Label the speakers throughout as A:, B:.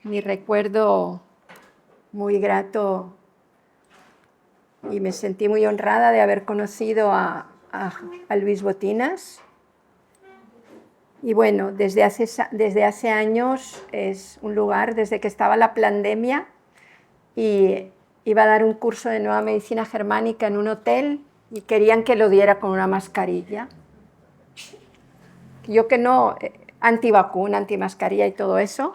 A: mi recuerdo muy grato y me sentí muy honrada de haber conocido a Luis Botinas. Y bueno, desde hace años es un lugar, desde que estaba la pandemia, y iba a dar un curso de nueva medicina germánica en un hotel y querían que lo diera con una mascarilla. Yo que no, antivacuna, antimascarilla y todo eso.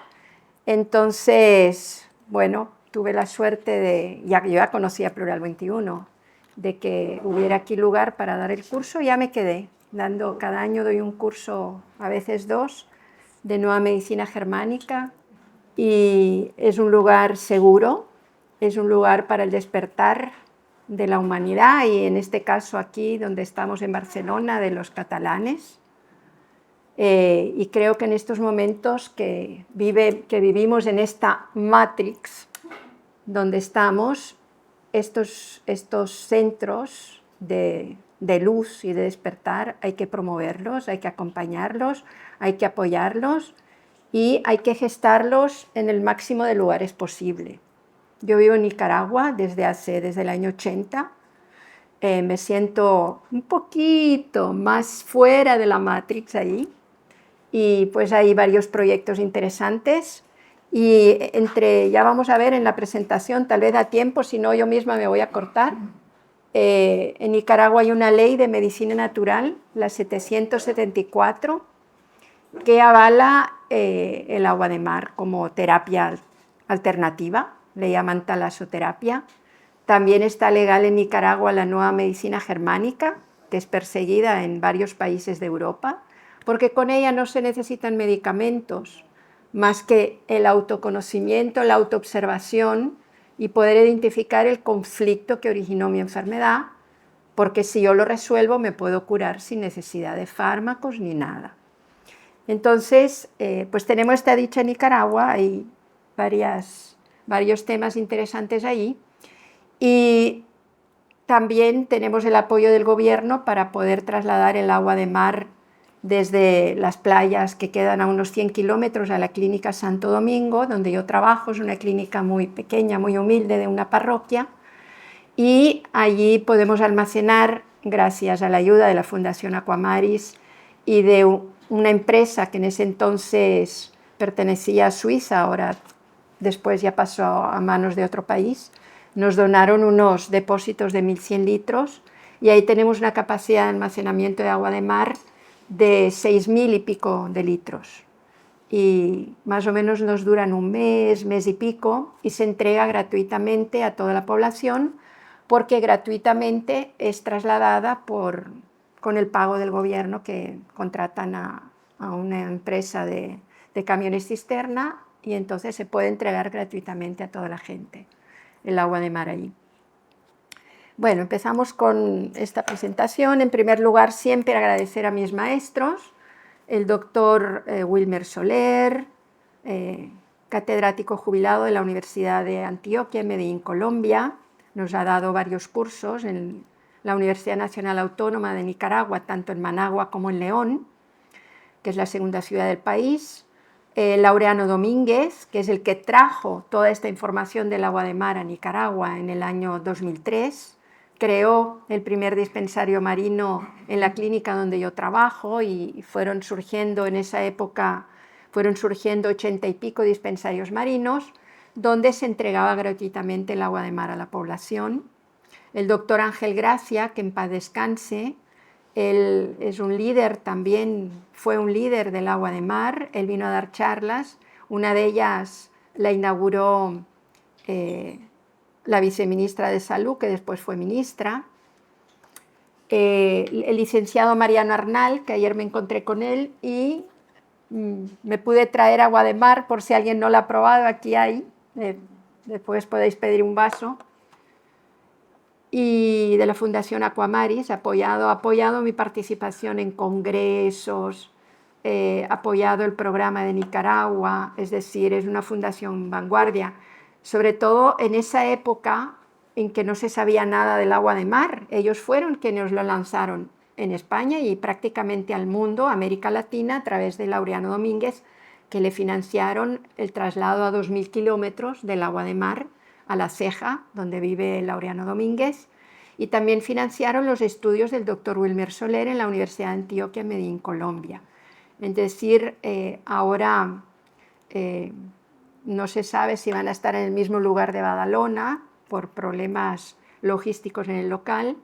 A: Entonces, bueno, tuve la suerte de, yo ya conocía Plural 21, de que hubiera aquí lugar para dar el curso. Ya me quedé dando, cada año doy un curso, a veces dos, de nueva medicina germánica, y es un lugar seguro, es un lugar para el despertar de la humanidad, y en este caso aquí donde estamos en Barcelona, de los catalanes. Y creo que en estos momentos que vivimos en esta Matrix donde estamos, estos centros de luz y de despertar hay que promoverlos, hay que acompañarlos, hay que apoyarlos y hay que gestarlos en el máximo de lugares posible. Yo vivo en Nicaragua desde el año 80. Me siento un poquito más fuera de la Matrix ahí, y pues hay varios proyectos interesantes, y ya vamos a ver en la presentación, tal vez da tiempo, si no yo misma me voy a cortar. En Nicaragua hay una ley de medicina natural, la 774, que avala el agua de mar como terapia alternativa, le llaman talasoterapia. También está legal en Nicaragua la nueva medicina germánica, que es perseguida en varios países de Europa, porque con ella no se necesitan medicamentos, más que el autoconocimiento, la autoobservación y poder identificar el conflicto que originó mi enfermedad, porque si yo lo resuelvo me puedo curar sin necesidad de fármacos ni nada. Entonces, pues tenemos esta dicha en Nicaragua, hay varios temas interesantes ahí, y también tenemos el apoyo del gobierno para poder trasladar el agua de mar desde las playas que quedan a unos 100 kilómetros a la clínica Santo Domingo, donde yo trabajo. Es una clínica muy pequeña, muy humilde, de una parroquia, y allí podemos almacenar, gracias a la ayuda de la Fundación Aquamaris y de una empresa que en ese entonces pertenecía a Suiza, ahora después ya pasó a manos de otro país. Nos donaron unos depósitos de 1.100 litros y ahí tenemos una capacidad de almacenamiento de agua de mar de 6.000 y pico de litros. Y más o menos nos duran un mes, mes y pico, y se entrega gratuitamente a toda la población, porque gratuitamente es trasladada con el pago del gobierno, que contratan a una empresa de camiones cisterna, y entonces se puede entregar gratuitamente a toda la gente el agua de mar allí. Bueno, empezamos con esta presentación. En primer lugar, siempre agradecer a mis maestros, el doctor Wilmer Soler, catedrático jubilado de la Universidad de Antioquia, en Medellín, Colombia. Nos ha dado varios cursos en la Universidad Nacional Autónoma de Nicaragua, tanto en Managua como en León, que es la segunda ciudad del país. Laureano Domínguez, que es el que trajo toda esta información del agua de mar a Nicaragua en el año 2003, creó el primer dispensario marino en la clínica donde yo trabajo, y fueron surgiendo en esa época, 80 y pico dispensarios marinos donde se entregaba gratuitamente el agua de mar a la población. El doctor Ángel Gracia, que en paz descanse, él es un líder también, fue un líder del agua de mar. Él vino a dar charlas, una de ellas la inauguró la viceministra de Salud, que después fue ministra. El licenciado Mariano Arnal, que ayer me encontré con él, y me pude traer agua de mar por si alguien no la ha probado, aquí hay, después podéis pedir un vaso. Y de la Fundación Aquamaris, ha apoyado mi participación en congresos, apoyado el programa de Nicaragua, es decir, es una fundación vanguardia, sobre todo en esa época en que no se sabía nada del agua de mar. Ellos fueron quienes lo lanzaron en España y prácticamente al mundo, América Latina, a través de Laureano Domínguez, que le financiaron el traslado a 2000 kilómetros del agua de mar a La Ceja, donde vive Laureano Domínguez, y también financiaron los estudios del doctor Wilmer Soler en la Universidad de Antioquia, en Medellín, Colombia. Es decir, ahora no se sabe si van a estar en el mismo lugar de Badalona por problemas logísticos en el local,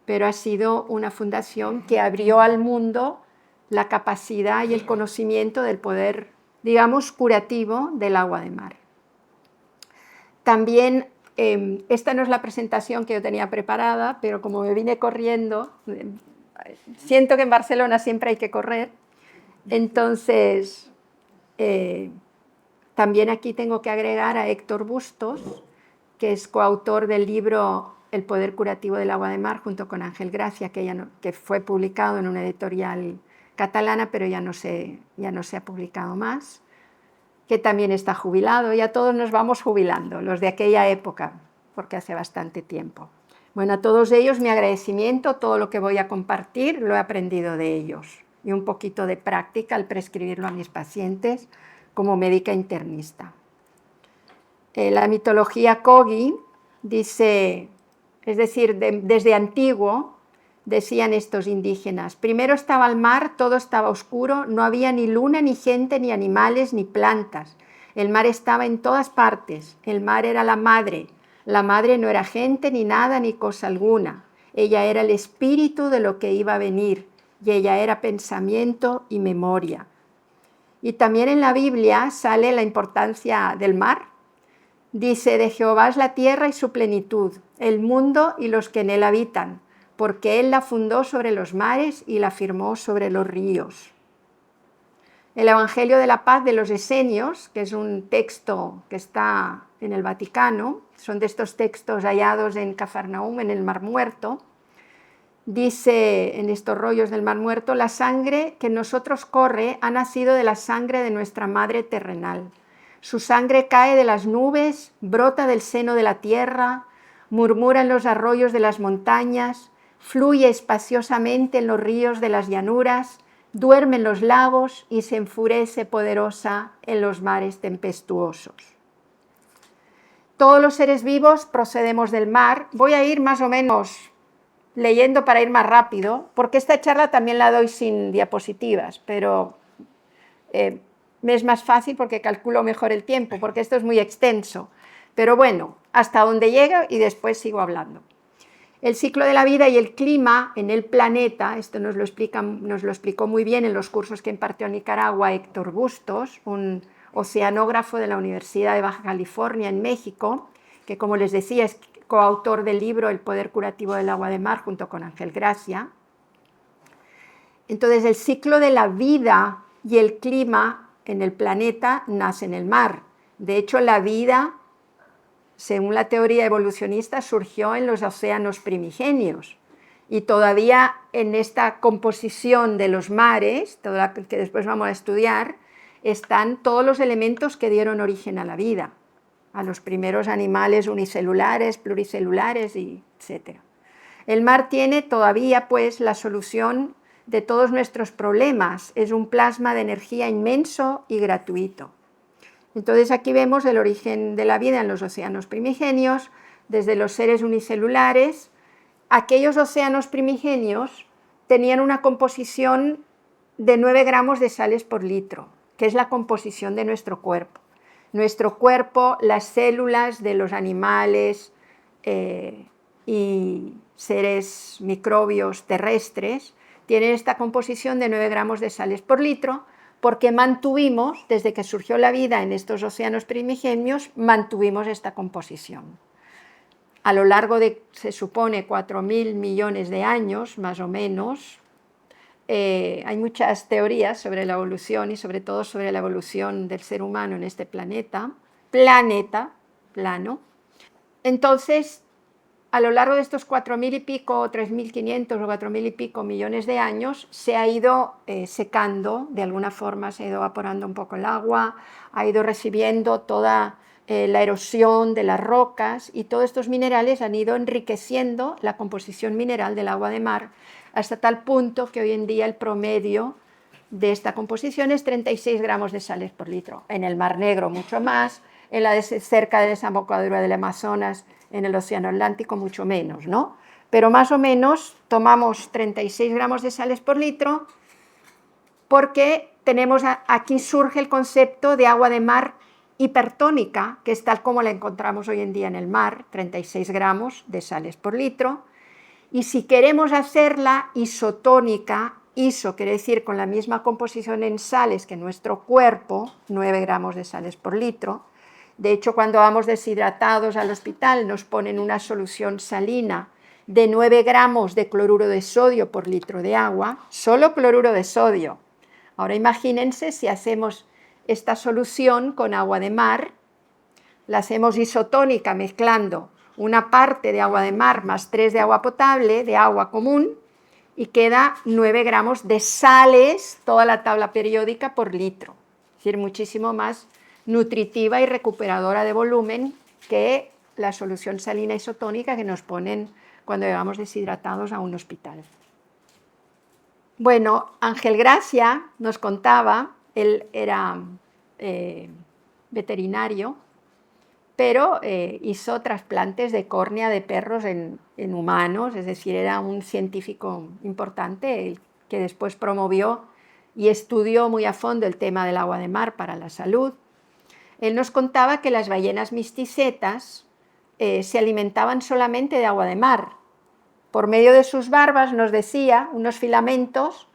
A: pero ha sido una fundación que abrió al mundo la capacidad y el conocimiento del poder, digamos, curativo del agua de mar. También, esta no es la presentación que yo tenía preparada, pero como me vine corriendo, siento que en Barcelona siempre hay que correr, entonces también aquí tengo que agregar a Héctor Bustos, que es coautor del libro El poder curativo del agua de mar, junto con Ángel Gracia, que fue publicado en una editorial catalana, pero ya no se ha publicado más, que también está jubilado. Ya todos nos vamos jubilando, los de aquella época, porque hace bastante tiempo. Bueno, a todos ellos mi agradecimiento, todo lo que voy a compartir lo he aprendido de ellos, y un poquito de práctica al prescribirlo a mis pacientes como médica internista. La mitología Kogi dice, es decir, desde antiguo decían estos indígenas, primero estaba el mar, todo estaba oscuro, no había ni luna, ni gente, ni animales, ni plantas. El mar estaba en todas partes, el mar era la madre no era gente, ni nada, ni cosa alguna. Ella era el espíritu de lo que iba a venir, y ella era pensamiento y memoria. Y también en la Biblia sale la importancia del mar. Dice, de Jehová es la tierra y su plenitud, el mundo y los que en él habitan, porque él la fundó sobre los mares y la firmó sobre los ríos. El Evangelio de la Paz de los Esenios, que es un texto que está en el Vaticano, son de estos textos hallados en Cafarnaúm, en el Mar Muerto, dice en estos rollos del Mar Muerto, la sangre que en nosotros corre ha nacido de la sangre de nuestra madre terrenal. Su sangre cae de las nubes, brota del seno de la tierra, murmura en los arroyos de las montañas, fluye espaciosamente en los ríos de las llanuras, duerme en los lagos y se enfurece poderosa en los mares tempestuosos. Todos los seres vivos procedemos del mar. Voy a ir más o menos leyendo para ir más rápido, porque esta charla también la doy sin diapositivas, pero me es más fácil porque calculo mejor el tiempo, porque esto es muy extenso. Pero bueno, hasta donde llego y después sigo hablando. El ciclo de la vida y el clima en el planeta, esto nos lo explicó muy bien en los cursos que impartió en Nicaragua Héctor Bustos, un oceanógrafo de la Universidad de Baja California en México, que como les decía es coautor del libro El poder curativo del agua de mar junto con Ángel Gracia. Entonces el ciclo de la vida y el clima en el planeta nace en el mar. De hecho, la vida, según la teoría evolucionista, surgió en los océanos primigenios, y todavía en esta composición de los mares, toda que después vamos a estudiar, están todos los elementos que dieron origen a la vida, a los primeros animales unicelulares, pluricelulares, etc. El mar tiene todavía pues la solución de todos nuestros problemas, es un plasma de energía inmenso y gratuito. Entonces aquí vemos el origen de la vida en los océanos primigenios, desde los seres unicelulares. Aquellos océanos primigenios tenían una composición de 9 gramos de sales por litro, que es la composición de nuestro cuerpo. Nuestro cuerpo, las células de los animales y seres microbios terrestres tienen esta composición de 9 gramos de sales por litro, porque mantuvimos, desde que surgió la vida en estos océanos primigenios, mantuvimos esta composición. A lo largo de, se supone, 4.000 millones de años, más o menos, hay muchas teorías sobre la evolución y sobre todo sobre la evolución del ser humano en este planeta, plano. Entonces, a lo largo de estos 4.000 y pico, 3.500 o 4.000 y pico millones de años, se ha ido secando, de alguna forma se ha ido evaporando un poco el agua, ha ido recibiendo toda la erosión de las rocas, y todos estos minerales han ido enriqueciendo la composición mineral del agua de mar, hasta tal punto que hoy en día el promedio de esta composición es 36 gramos de sales por litro. En el Mar Negro mucho más, en la cerca de la desembocadura del Amazonas, en el Océano Atlántico mucho menos, ¿no? Pero más o menos tomamos 36 gramos de sales por litro porque aquí surge el concepto de agua de mar hipertónica, que es tal como la encontramos hoy en día en el mar, 36 gramos de sales por litro, y si queremos hacerla isotónica, iso quiere decir con la misma composición en sales que nuestro cuerpo, 9 gramos de sales por litro. De hecho, cuando vamos deshidratados al hospital nos ponen una solución salina de 9 gramos de cloruro de sodio por litro de agua, solo cloruro de sodio. Ahora imagínense si hacemos esta solución con agua de mar, la hacemos isotónica mezclando una parte de agua de mar más 3 de agua potable, de agua común, y queda 9 gramos de sales, toda la tabla periódica por litro. Es decir, muchísimo más nutritiva y recuperadora de volumen que la solución salina isotónica que nos ponen cuando llegamos deshidratados a un hospital. Bueno, Ángel Gracia nos contaba, él era veterinario, pero hizo trasplantes de córnea de perros en humanos, es decir, era un científico importante que después promovió y estudió muy a fondo el tema del agua de mar para la salud. Él nos contaba que las ballenas misticetas se alimentaban solamente de agua de mar. Por medio de sus barbas, nos decía, unos filamentos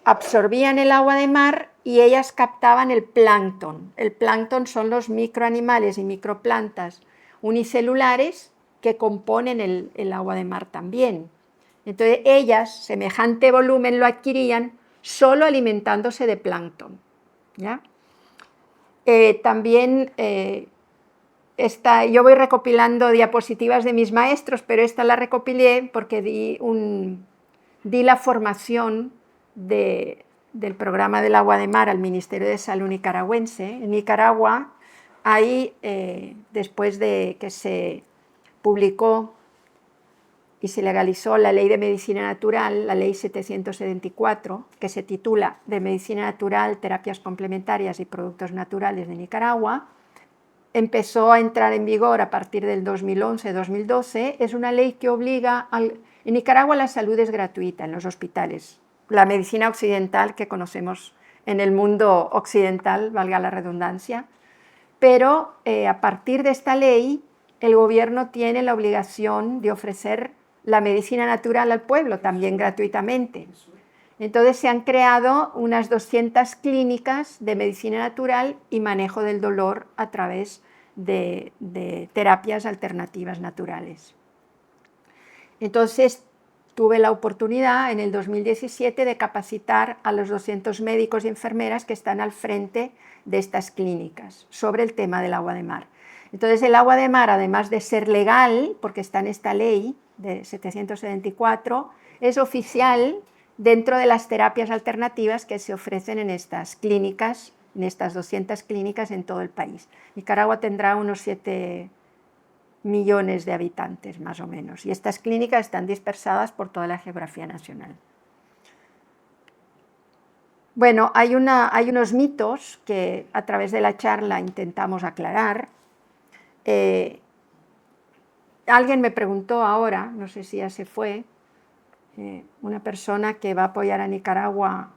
A: absorbían el agua de mar y ellas captaban el plancton. El plancton son los microanimales y microplantas unicelulares que componen el agua de mar también. Entonces ellas, semejante volumen lo adquirían solo alimentándose de plancton, ¿ya? También yo voy recopilando diapositivas de mis maestros, pero esta la recopilé porque di la formación del programa del agua de mar al Ministerio de Salud nicaragüense. En Nicaragua, ahí, después de que se publicó y se legalizó la Ley de Medicina Natural, la Ley 774, que se titula de Medicina Natural, Terapias Complementarias y Productos Naturales de Nicaragua, empezó a entrar en vigor a partir del 2011-2012, es una ley que obliga en Nicaragua la salud es gratuita en los hospitales. La medicina occidental que conocemos en el mundo occidental, valga la redundancia, pero a partir de esta ley el gobierno tiene la obligación de ofrecer la medicina natural al pueblo también gratuitamente. Entonces se han creado unas 200 clínicas de medicina natural y manejo del dolor a través de terapias alternativas naturales. Entonces tuve la oportunidad en el 2017 de capacitar a los 200 médicos y enfermeras que están al frente de estas clínicas sobre el tema del agua de mar. Entonces el agua de mar, además de ser legal, porque está en esta ley de 774, es oficial dentro de las terapias alternativas que se ofrecen en estas clínicas, en estas 200 clínicas en todo el país. Nicaragua tendrá unos 7 millones de habitantes, más o menos, y estas clínicas están dispersadas por toda la geografía nacional. Bueno, hay unos mitos que a través de la charla intentamos aclarar. Alguien me preguntó ahora, no sé si ya se fue, una persona que va a apoyar a Nicaragua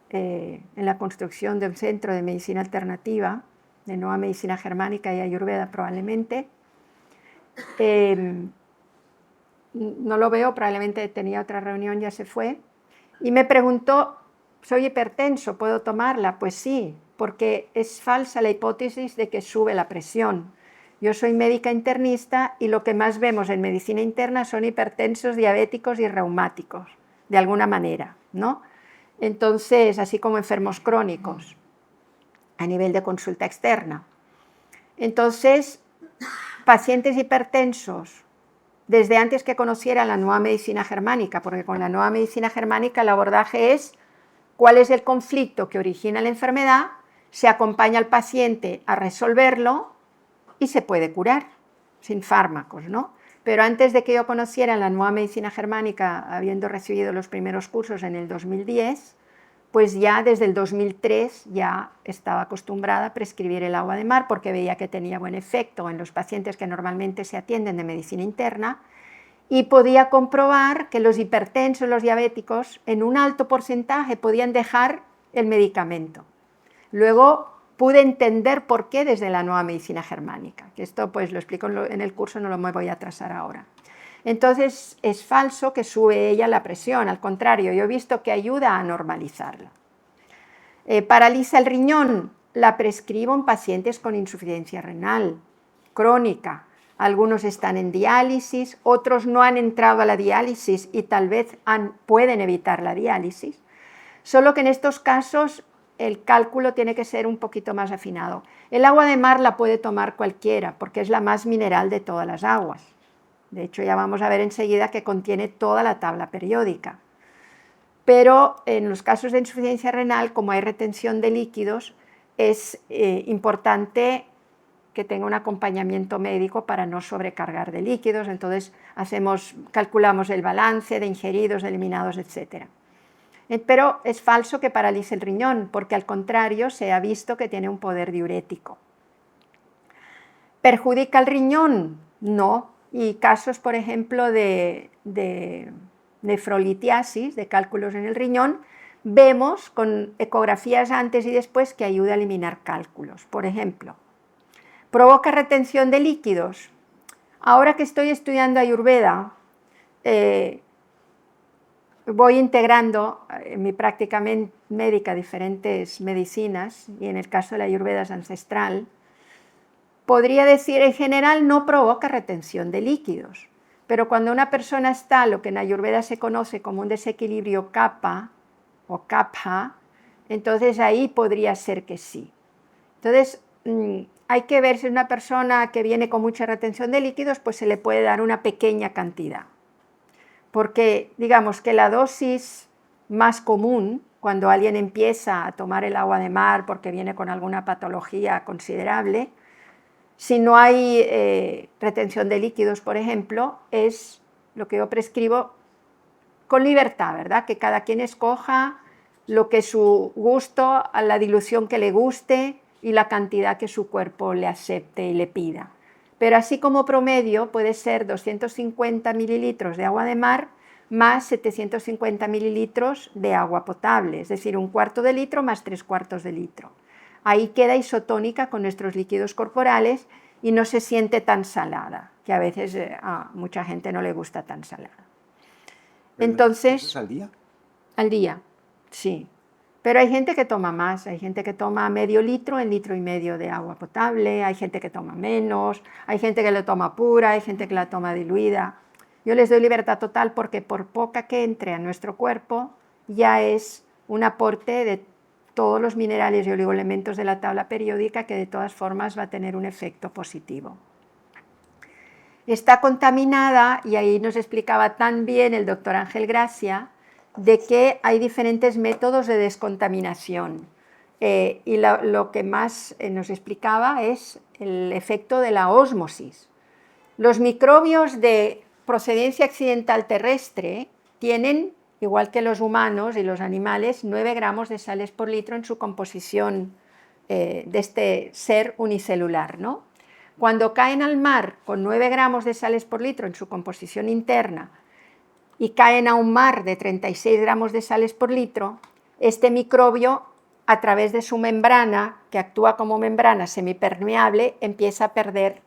A: en la construcción de un centro de medicina alternativa, de nueva medicina germánica y ayurveda probablemente. No lo veo, probablemente tenía otra reunión, ya se fue, y me preguntó, ¿soy hipertenso? ¿Puedo tomarla? Pues sí, porque es falsa la hipótesis de que sube la presión. Yo soy médica internista y lo que más vemos en medicina interna son hipertensos, diabéticos y reumáticos, de alguna manera, ¿no? Entonces, así como enfermos crónicos, a nivel de consulta externa. Entonces, pacientes hipertensos, desde antes que conociera la nueva medicina germánica, porque con la nueva medicina germánica el abordaje es cuál es el conflicto que origina la enfermedad, se acompaña al paciente a resolverlo y se puede curar sin fármacos, ¿no? Pero antes de que yo conociera la nueva medicina germánica, habiendo recibido los primeros cursos en el 2010, pues ya desde el 2003 ya estaba acostumbrada a prescribir el agua de mar porque veía que tenía buen efecto en los pacientes que normalmente se atienden de medicina interna, y podía comprobar que los hipertensos, los diabéticos, en un alto porcentaje podían dejar el medicamento. Luego pude entender por qué desde la nueva medicina germánica, que esto pues lo explico en el curso, no lo me voy a atrasar ahora. Entonces es falso que sube ella la presión, al contrario, yo he visto que ayuda a normalizarla. Paraliza el riñón, la prescribo en pacientes con insuficiencia renal crónica. Algunos están en diálisis, otros no han entrado a la diálisis y tal vez pueden evitar la diálisis, solo que en estos casos el cálculo tiene que ser un poquito más afinado. El agua de mar la puede tomar cualquiera porque es la más mineral de todas las aguas. De hecho, ya vamos a ver enseguida que contiene toda la tabla periódica. Pero en los casos de insuficiencia renal, como hay retención de líquidos, es importante que tenga un acompañamiento médico para no sobrecargar de líquidos. Entonces calculamos el balance de ingeridos, de eliminados, etc. Pero es falso que paralice el riñón, porque al contrario se ha visto que tiene un poder diurético. ¿Perjudica el riñón? No. Y casos, por ejemplo, de nefrolitiasis, de cálculos en el riñón, vemos con ecografías antes y después que ayuda a eliminar cálculos. Por ejemplo, ¿provoca retención de líquidos? Ahora que estoy estudiando Ayurveda, voy integrando en mi práctica médica diferentes medicinas, y en el caso de la Ayurveda es ancestral. Podría decir, en general no provoca retención de líquidos, pero cuando una persona está, lo que en Ayurveda se conoce como un desequilibrio kapha o kapha, entonces ahí podría ser que sí. Entonces, hay que ver si es una persona que viene con mucha retención de líquidos, pues se le puede dar una pequeña cantidad. Porque digamos que la dosis más común, cuando alguien empieza a tomar el agua de mar porque viene con alguna patología considerable, si no hay retención de líquidos, por ejemplo, es lo que yo prescribo con libertad, ¿verdad? Que cada quien escoja lo que su gusto, a la dilución que le guste y la cantidad que su cuerpo le acepte y le pida. Pero así como promedio puede ser 250 mililitros de agua de mar más 750 mililitros de agua potable, es decir, 1/4 de litro más 3/4 de litro. Ahí queda isotónica con nuestros líquidos corporales y no se siente tan salada, que a veces a mucha gente no le gusta tan salada. Entonces,
B: ¿eso es al día?
A: Al día, sí. Pero hay gente que toma más, hay gente que toma medio litro en 1,5 litros de agua potable, hay gente que toma menos, hay gente que la toma pura, hay gente que la toma diluida. Yo les doy libertad total porque por poca que entre a nuestro cuerpo ya es un aporte de todos los minerales y oligoelementos de la tabla periódica que de todas formas va a tener un efecto positivo. Está contaminada, y ahí nos explicaba tan bien el doctor Ángel Gracia, de que hay diferentes métodos de descontaminación. Y lo que más nos explicaba es el efecto de la ósmosis. Los microbios de procedencia accidental terrestre tienen, igual que los humanos y los animales, 9 gramos de sales por litro en su composición de este ser unicelular, ¿no? Cuando caen al mar con 9 gramos de sales por litro en su composición interna y caen a un mar de 36 gramos de sales por litro, este microbio, a través de su membrana, que actúa como membrana semipermeable, empieza a perder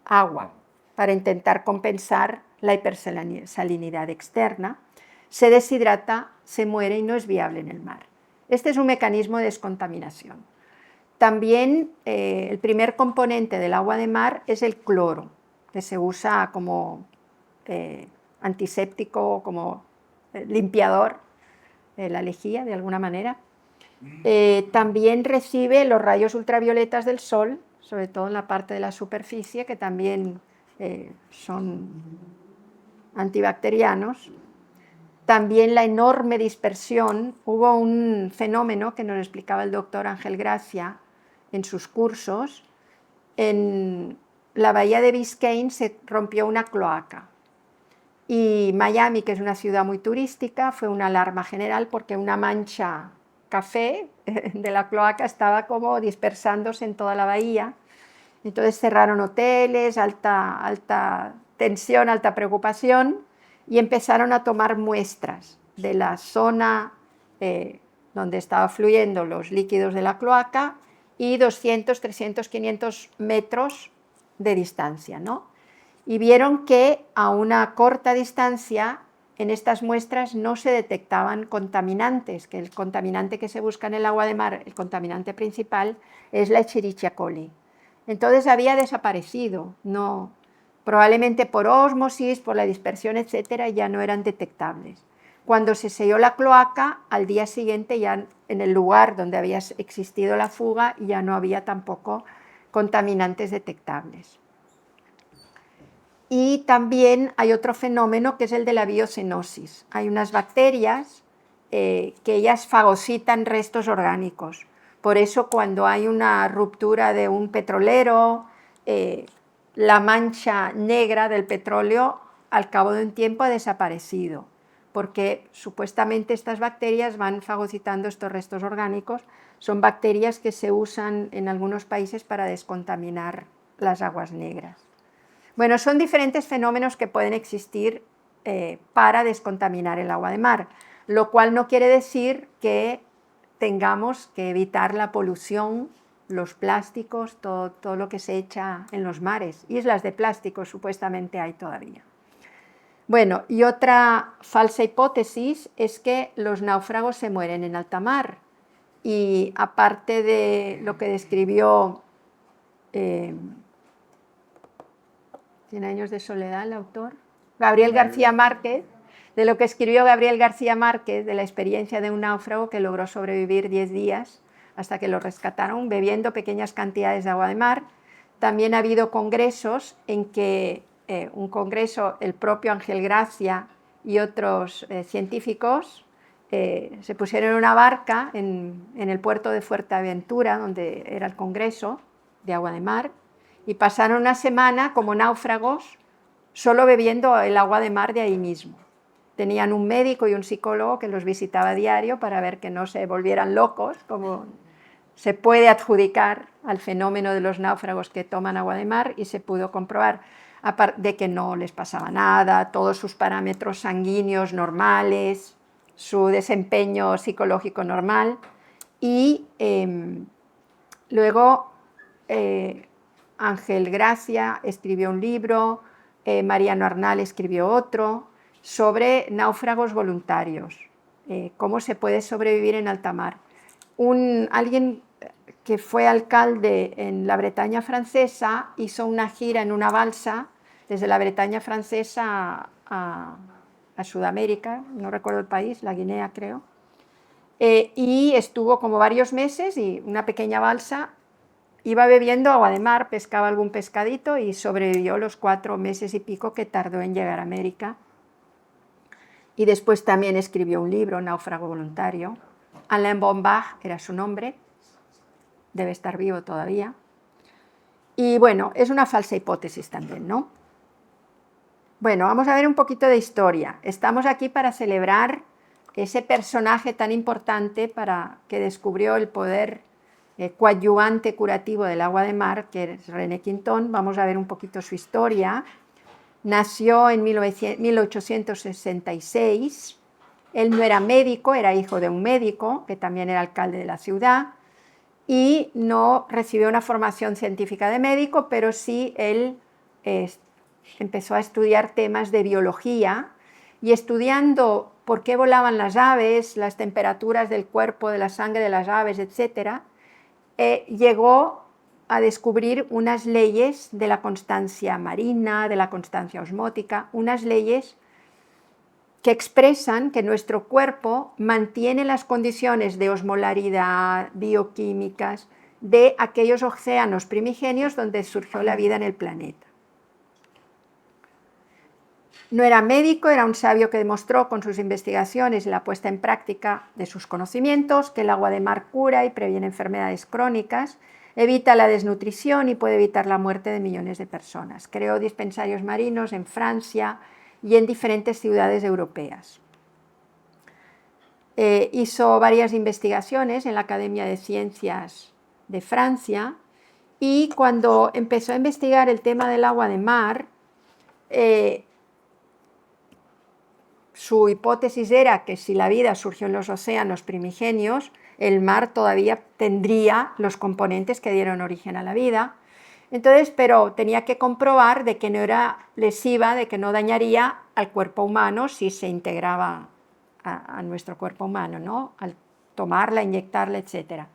A: agua para intentar compensar la hipersalinidad externa, se deshidrata, se muere y no es viable en el mar. Este es un mecanismo de descontaminación. También el primer componente del agua de mar es el cloro, que se usa como antiséptico, como limpiador de la lejía de alguna manera. También recibe los rayos ultravioletas del sol, sobre todo en la parte de la superficie, que también son antibacterianos. También la enorme dispersión. Hubo un fenómeno que nos explicaba el doctor Ángel Gracia en sus cursos. En la bahía de Biscayne se rompió una cloaca Y Miami, que es una ciudad muy turística, fue una alarma general porque una mancha café de la cloaca estaba como dispersándose en toda la bahía. Entonces cerraron hoteles, alta tensión, alta preocupación, y empezaron a tomar muestras de la zona donde estaban fluyendo los líquidos de la cloaca y 200, 300, 500 metros de distancia, ¿no? Y vieron que a una corta distancia en estas muestras no se detectaban contaminantes, que el contaminante que se busca en el agua de mar, el contaminante principal, es la Escherichia coli. Entonces había desaparecido, no, probablemente por ósmosis, por la dispersión, etcétera, ya no eran detectables. Cuando se selló la cloaca, al día siguiente ya en el lugar donde había existido la fuga ya no había tampoco contaminantes detectables. Y también hay otro fenómeno que es el de la biocenosis. Hay unas bacterias que ellas fagocitan restos orgánicos. Por eso cuando hay una ruptura de un petrolero, la mancha negra del petróleo al cabo de un tiempo ha desaparecido, porque supuestamente estas bacterias van fagocitando estos restos orgánicos. Son bacterias que se usan en algunos países para descontaminar las aguas negras. Bueno, son diferentes fenómenos que pueden existir para descontaminar el agua de mar, lo cual no quiere decir que tengamos que evitar la polución, los plásticos, todo lo que se echa en los mares. Islas de plástico supuestamente hay todavía. Bueno, y otra falsa hipótesis es que los náufragos se mueren en alta mar. Y aparte de lo que describió 100 años de soledad, el autor, Gabriel García Márquez, de lo que escribió Gabriel García Márquez, de la experiencia de un náufrago que logró sobrevivir 10 días hasta que lo rescataron bebiendo pequeñas cantidades de agua de mar. También ha habido congresos en que un congreso, el propio Ángel Gracia y otros científicos se pusieron en una barca en el puerto de Fuerteventura, donde era el congreso de agua de mar, y pasaron una semana como náufragos solo bebiendo el agua de mar de ahí mismo. Tenían un médico y un psicólogo que los visitaba a diario para ver que no se volvieran locos, como se puede adjudicar al fenómeno de los náufragos que toman agua de mar, y se pudo comprobar de que no les pasaba nada, todos sus parámetros sanguíneos normales, su desempeño psicológico normal. Y luego Ángel Gracia escribió un libro, Mariano Arnal escribió otro, sobre náufragos voluntarios, cómo se puede sobrevivir en alta mar. Alguien que fue alcalde en la Bretaña francesa hizo una gira en una balsa desde la Bretaña francesa a Sudamérica, no recuerdo el país, la Guinea creo, y estuvo como varios meses, y una pequeña balsa, iba bebiendo agua de mar, pescaba algún pescadito y sobrevivió los 4 meses y pico que tardó en llegar a América. Y después también escribió un libro, Náufrago voluntario. Alain Bombach era su nombre, debe estar vivo todavía. Y bueno, es una falsa hipótesis también, ¿no? Bueno, vamos a ver un poquito de historia. Estamos aquí para celebrar ese personaje tan importante que descubrió el poder coadyuvante curativo del agua de mar, que es René Quintón. Vamos a ver un poquito su historia. Nació en 1866. Él no era médico, era hijo de un médico que también era alcalde de la ciudad, y no recibió una formación científica de médico, pero sí él empezó a estudiar temas de biología, y estudiando por qué volaban las aves, las temperaturas del cuerpo, de la sangre de las aves, etc., llegó a descubrir unas leyes de la constancia marina, de la constancia osmótica, unas leyes que expresan que nuestro cuerpo mantiene las condiciones de osmolaridad, bioquímicas, de aquellos océanos primigenios donde surgió la vida en el planeta. No era médico, era un sabio que demostró con sus investigaciones y la puesta en práctica de sus conocimientos que el agua de mar cura y previene enfermedades crónicas, evita la desnutrición y puede evitar la muerte de millones de personas. Creó dispensarios marinos en Francia, y en diferentes ciudades europeas. Hizo varias investigaciones en la Academia de Ciencias de Francia, y cuando empezó a investigar el tema del agua de mar, su hipótesis era que si la vida surgió en los océanos primigenios, el mar todavía tendría los componentes que dieron origen a la vida. Entonces, pero tenía que comprobar de que no era lesiva, de que no dañaría al cuerpo humano si se integraba a nuestro cuerpo humano, ¿no? Al tomarla, inyectarla, etc.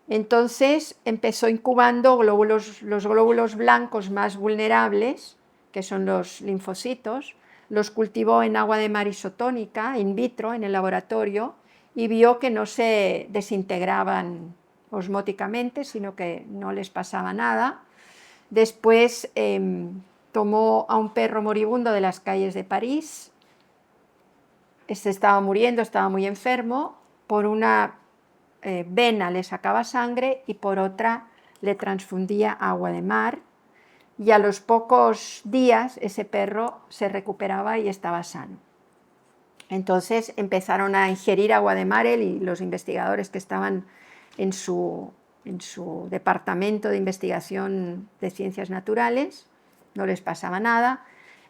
A: Entonces empezó incubando los glóbulos blancos más vulnerables, que son los linfocitos, los cultivó en agua de mar isotónica, in vitro, en el laboratorio, y vio que no se desintegraban osmóticamente, sino que no les pasaba nada. Después tomó a un perro moribundo de las calles de París. Este estaba muriendo, estaba muy enfermo. Por una vena le sacaba sangre y por otra le transfundía agua de mar. Y a los pocos días ese perro se recuperaba y estaba sano. Entonces empezaron a ingerir agua de mar él y los investigadores que estaban en su departamento de investigación de ciencias naturales, no les pasaba nada.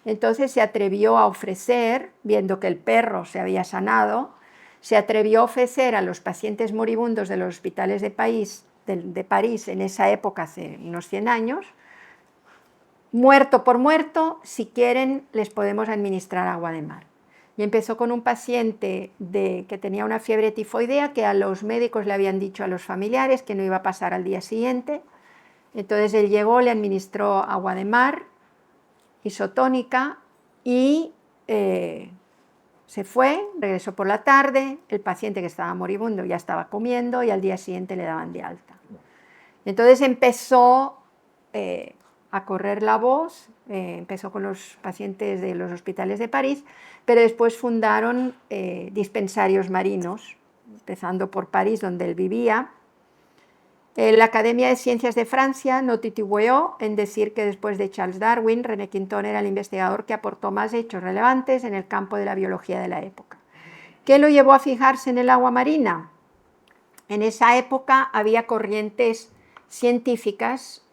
A: Entonces se atrevió a ofrecer, viendo que el perro se había sanado, se atrevió a ofrecer a los pacientes moribundos de los hospitales de París en esa época, hace unos 100 años, muerto por muerto, si quieren les podemos administrar agua de mar. Y empezó con un paciente que tenía una fiebre tifoidea, que a los médicos le habían dicho a los familiares que no iba a pasar al día siguiente. Entonces él llegó, le administró agua de mar isotónica y se fue, regresó por la tarde, el paciente que estaba moribundo ya estaba comiendo y al día siguiente le daban de alta. Entonces empezó a correr la voz, empezó con los pacientes de los hospitales de París, pero después fundaron dispensarios marinos, empezando por París, donde él vivía. La Academia de Ciencias de Francia no titubeó en decir que después de Charles Darwin, René Quinton era el investigador que aportó más hechos relevantes en el campo de la biología de la época. ¿Qué lo llevó a fijarse en el agua marina? En esa época había corrientes científicas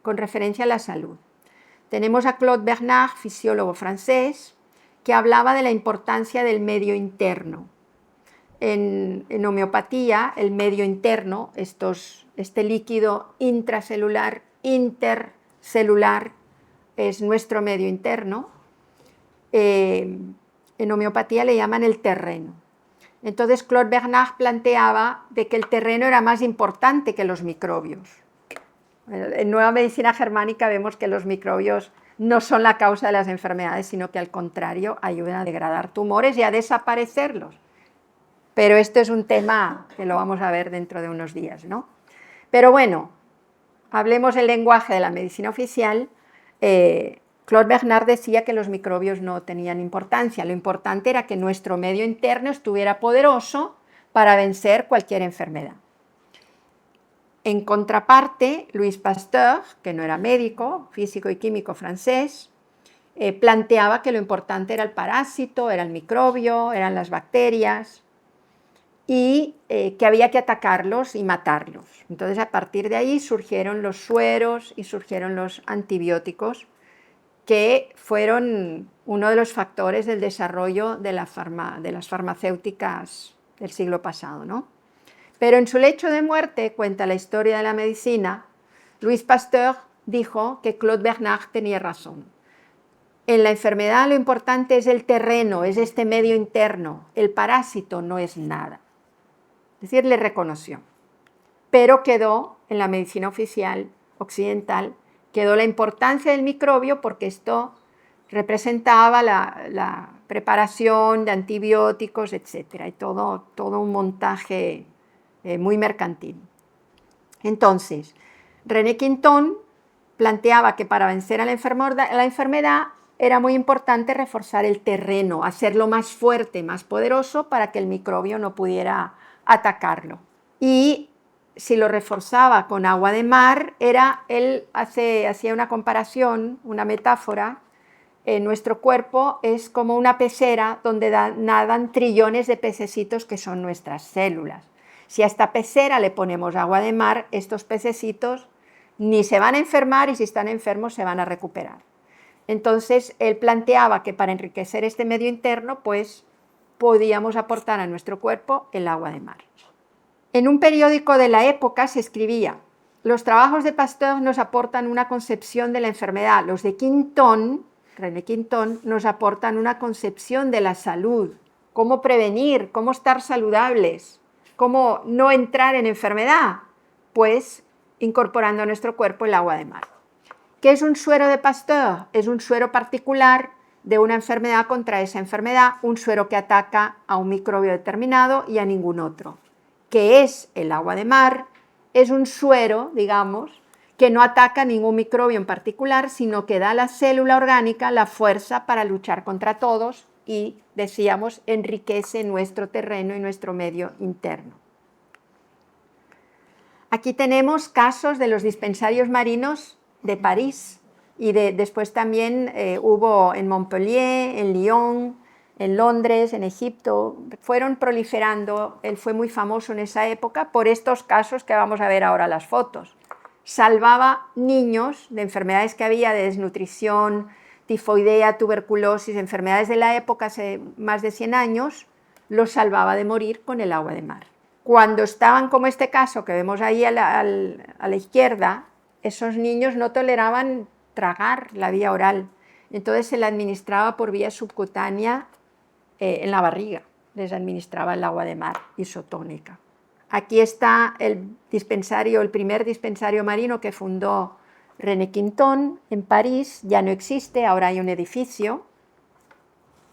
A: con referencia a la salud. Tenemos a Claude Bernard, fisiólogo francés, que hablaba de la importancia del medio interno. En homeopatía, el medio interno, este líquido intracelular, intercelular, es nuestro medio interno. En homeopatía le llaman el terreno. Entonces Claude Bernard planteaba de que el terreno era más importante que los microbios. En Nueva Medicina Germánica vemos que los microbios no son la causa de las enfermedades, sino que al contrario ayudan a degradar tumores y a desaparecerlos. Pero esto es un tema que lo vamos a ver dentro de unos días, ¿no? Pero bueno, hablemos el lenguaje de la medicina oficial. Claude Bernard decía que los microbios no tenían importancia, lo importante era que nuestro medio interno estuviera poderoso para vencer cualquier enfermedad. En contraparte, Louis Pasteur, que no era médico, físico y químico francés, planteaba que lo importante era el parásito, era el microbio, eran las bacterias, y que había que atacarlos y matarlos. Entonces, a partir de ahí surgieron los sueros y surgieron los antibióticos, que fueron uno de los factores del desarrollo de las farmacéuticas del siglo pasado, ¿no? Pero en su lecho de muerte, cuenta la historia de la medicina, Louis Pasteur dijo que Claude Bernard tenía razón. En la enfermedad lo importante es el terreno, es este medio interno, el parásito no es nada. Es decir, le reconoció. Pero quedó en la medicina oficial occidental, quedó la importancia del microbio porque esto representaba la preparación de antibióticos, etc. Y todo un montaje muy mercantil. Entonces, René Quinton planteaba que para vencer a la enfermedad era muy importante reforzar el terreno, hacerlo más fuerte, más poderoso para que el microbio no pudiera atacarlo. Y si lo reforzaba con agua de mar, él hacía una comparación, una metáfora, nuestro cuerpo es como una pecera donde nadan trillones de pececitos que son nuestras células. Si a esta pecera le ponemos agua de mar, estos pececitos ni se van a enfermar y si están enfermos se van a recuperar. Entonces él planteaba que para enriquecer este medio interno, pues podíamos aportar a nuestro cuerpo el agua de mar. En un periódico de la época se escribía: los trabajos de Pasteur nos aportan una concepción de la enfermedad, los de Quinton, René Quinton, nos aportan una concepción de la salud, cómo prevenir, cómo estar saludables, cómo no entrar en enfermedad, pues incorporando a nuestro cuerpo el agua de mar. ¿Qué es un suero de Pasteur? Es un suero particular de una enfermedad contra esa enfermedad, un suero que ataca a un microbio determinado y a ningún otro. ¿Qué es el agua de mar? Es un suero, digamos, que no ataca a ningún microbio en particular, sino que da a la célula orgánica la fuerza para luchar contra todos y, decíamos, enriquece nuestro terreno y nuestro medio interno. Aquí tenemos casos de los dispensarios marinos de París y después también hubo en Montpellier, en Lyon, en Londres, en Egipto, fueron proliferando. Él fue muy famoso en esa época por estos casos que vamos a ver ahora las fotos. Salvaba niños de enfermedades que había, de desnutrición, tifoidea, tuberculosis, enfermedades de la época hace más de 100 años, los salvaba de morir con el agua de mar. Cuando estaban como este caso que vemos ahí a la izquierda, esos niños no toleraban tragar la vía oral, entonces se la administraba por vía subcutánea en la barriga, les administraba el agua de mar isotónica. Aquí está el primer dispensario marino que fundó René Quinton en París, ya no existe, ahora hay un edificio,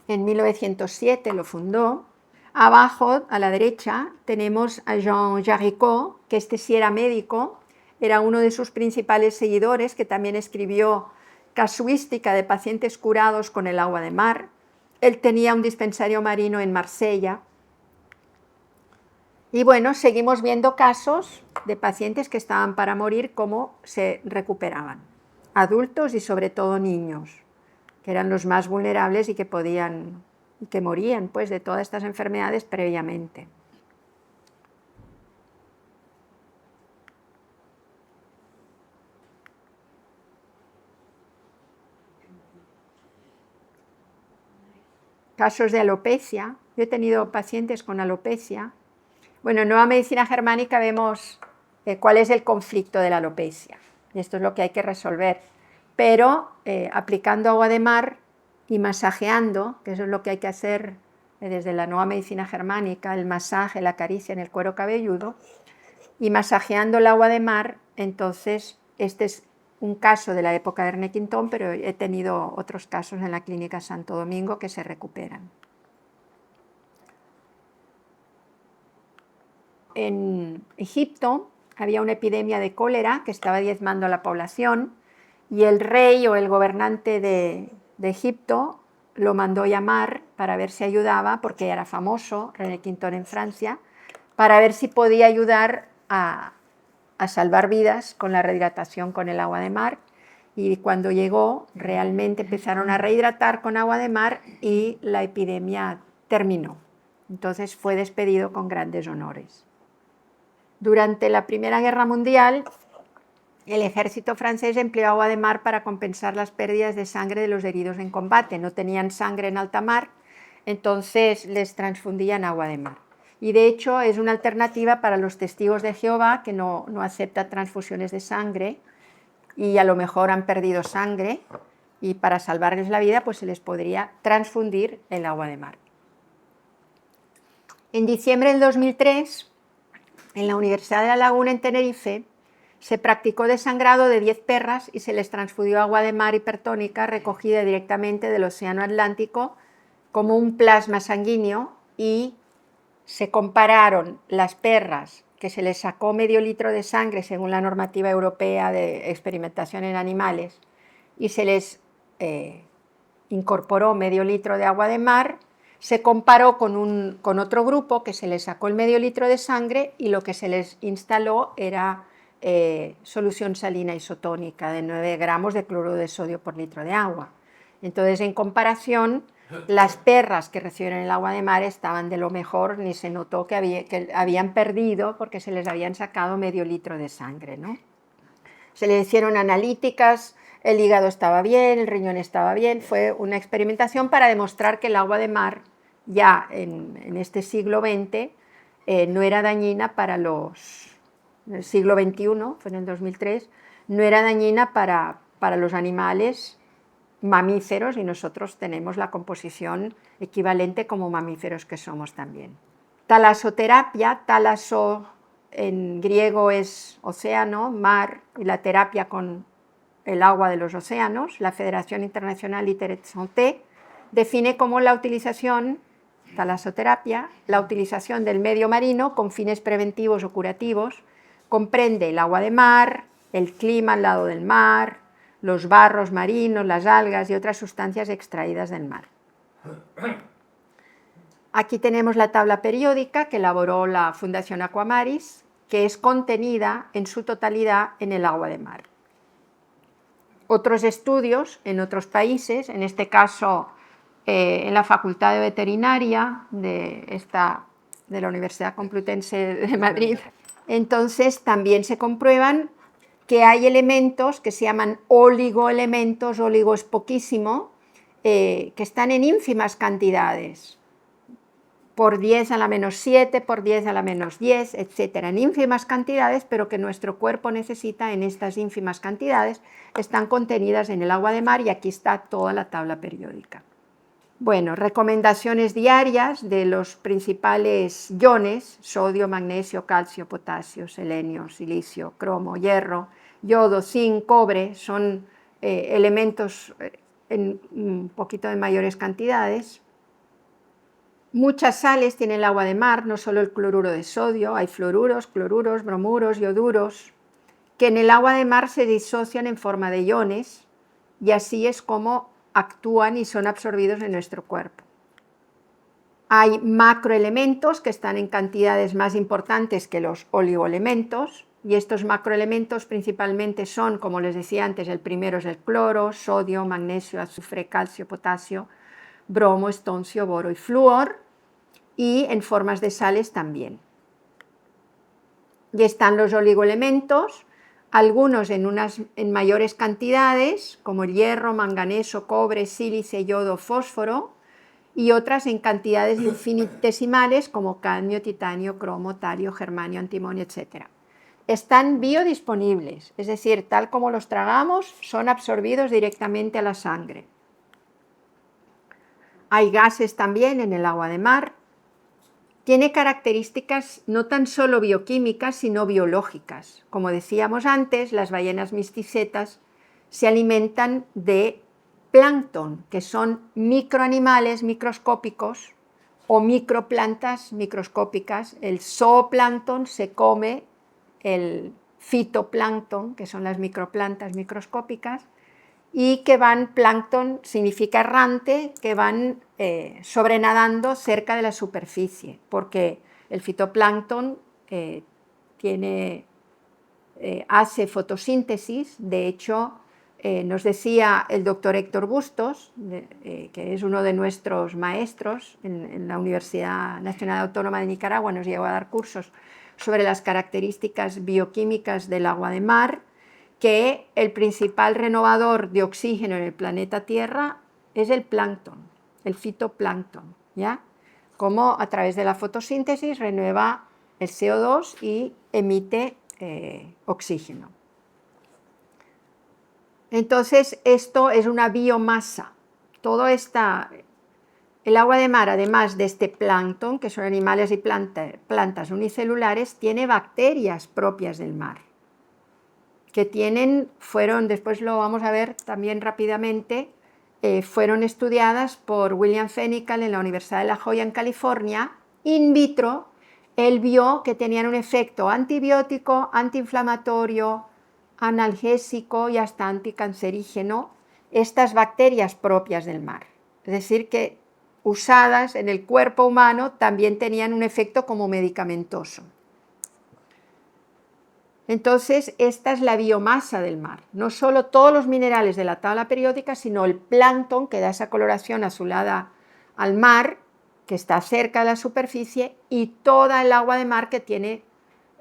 A: en 1907 lo fundó. Abajo, a la derecha, tenemos a Jean Jaricot, que este sí era médico, era uno de sus principales seguidores, que también escribió casuística de pacientes curados con el agua de mar. Él tenía un dispensario marino en Marsella. Y bueno, seguimos viendo casos de pacientes que estaban para morir, cómo se recuperaban. Adultos y sobre todo niños, que eran los más vulnerables y que morían pues, de todas estas enfermedades previamente. Casos de alopecia. Yo he tenido pacientes con alopecia. Bueno, en Nueva Medicina Germánica vemos cuál es el conflicto de la alopecia. Y esto es lo que hay que resolver. Pero aplicando agua de mar y masajeando, que eso es lo que hay que hacer desde la Nueva Medicina Germánica, el masaje, la caricia en el cuero cabelludo, y masajeando el agua de mar, entonces este es un caso de la época de René Quinton, pero he tenido otros casos en la Clínica Santo Domingo que se recuperan. En Egipto había una epidemia de cólera que estaba diezmando a la población y el rey o el gobernante de Egipto lo mandó llamar para ver si ayudaba, porque era famoso, René Quinton en Francia, para ver si podía ayudar a salvar vidas con la rehidratación con el agua de mar. Y cuando llegó, realmente empezaron a rehidratar con agua de mar y la epidemia terminó. Entonces fue despedido con grandes honores. Durante la Primera Guerra Mundial, el ejército francés empleó agua de mar para compensar las pérdidas de sangre de los heridos en combate. No tenían sangre en alta mar, entonces les transfundían agua de mar. Y de hecho es una alternativa para los testigos de Jehová que no aceptan transfusiones de sangre y a lo mejor han perdido sangre y para salvarles la vida pues se les podría transfundir el agua de mar. En diciembre del 2003, en la Universidad de La Laguna en Tenerife, se practicó desangrado de 10 perras y se les transfundió agua de mar hipertónica recogida directamente del Océano Atlántico como un plasma sanguíneo y se compararon las perras que se les sacó medio litro de sangre según la normativa europea de experimentación en animales y se les incorporó medio litro de agua de mar, se comparó con otro grupo que se les sacó el medio litro de sangre y lo que se les instaló era solución salina isotónica de 9 gramos de cloruro de sodio por litro de agua. Entonces, en comparación, las perras que recibieron el agua de mar estaban de lo mejor, ni se notó que habían perdido porque se les habían sacado medio litro de sangre, ¿no? Se les hicieron analíticas, el hígado estaba bien, el riñón estaba bien, fue una experimentación para demostrar que el agua de mar ya en este siglo XX no era dañina para en el siglo XXI, fue en el 2003, no era dañina para los animales mamíferos, y nosotros tenemos la composición equivalente como mamíferos que somos también. Talasoterapia, talaso en griego es océano, mar, y la terapia con el agua de los océanos. La Federación Internacional Literet Santé define como la utilización, talasoterapia, la utilización del medio marino con fines preventivos o curativos. Comprende el agua de mar, el clima al lado del mar, los barros marinos, las algas y otras sustancias extraídas del mar. Aquí tenemos la tabla periódica que elaboró la Fundación Aquamaris, que es contenida en su totalidad en el agua de mar. Otros estudios en otros países, en este caso en la Facultad de Veterinaria de la Universidad Complutense de Madrid, entonces también se comprueban que hay elementos que se llaman oligoelementos, oligo es poquísimo, que están en ínfimas cantidades, por 10 a la menos 7, por 10 a la menos 10, etcétera, en ínfimas cantidades, pero que nuestro cuerpo necesita en estas ínfimas cantidades, están contenidas en el agua de mar, y aquí está toda la tabla periódica. Bueno, recomendaciones diarias de los principales iones: sodio, magnesio, calcio, potasio, selenio, silicio, cromo, hierro, yodo, zinc, cobre, son elementos en un poquito de mayores cantidades. Muchas sales tiene el agua de mar, no solo el cloruro de sodio, hay fluoruros, cloruros, bromuros, ioduros, que en el agua de mar se disocian en forma de iones, y así es como actúan y son absorbidos en nuestro cuerpo. Hay macroelementos que están en cantidades más importantes que los oligoelementos, y estos macroelementos principalmente son, como les decía antes, el primero es el cloro, sodio, magnesio, azufre, calcio, potasio, bromo, estoncio, boro y flúor, y en formas de sales también. Y están los oligoelementos, algunos en mayores cantidades, como el hierro, manganeso, cobre, sílice, yodo, fósforo, y otras en cantidades infinitesimales, como cadmio, titanio, cromo, tario, germanio, antimonio, etc. Están biodisponibles, es decir, tal como los tragamos, son absorbidos directamente a la sangre. Hay gases también en el agua de mar. Tiene características no tan solo bioquímicas, sino biológicas. Como decíamos antes, las ballenas misticetas se alimentan de plancton, que son microanimales microscópicos o microplantas microscópicas. El zooplancton se come el fitoplancton, que son las microplantas microscópicas, y que van, plancton significa errante, que van sobrenadando cerca de la superficie, porque el fitoplancton hace fotosíntesis. De hecho, nos decía el doctor Héctor Bustos, que es uno de nuestros maestros en la Universidad Nacional Autónoma de Nicaragua, nos llegó a dar cursos sobre las características bioquímicas del agua de mar, que el principal renovador de oxígeno en el planeta Tierra es el plancton, el fitoplancton, ¿ya? Como a través de la fotosíntesis renueva el CO2 y emite oxígeno. Entonces, esto es una biomasa. El agua de mar, además de este plancton, que son animales y plantas unicelulares, tiene bacterias propias del mar, que después lo vamos a ver también rápidamente, fueron estudiadas por William Fennical en la Universidad de La Joya en California, in vitro. Él vio que tenían un efecto antibiótico, antiinflamatorio, analgésico y hasta anticancerígeno, estas bacterias propias del mar. Es decir, que usadas en el cuerpo humano también tenían un efecto como medicamentoso. Entonces, esta es la biomasa del mar, no solo todos los minerales de la tabla periódica, sino el plancton que da esa coloración azulada al mar, que está cerca de la superficie, y toda el agua de mar que tiene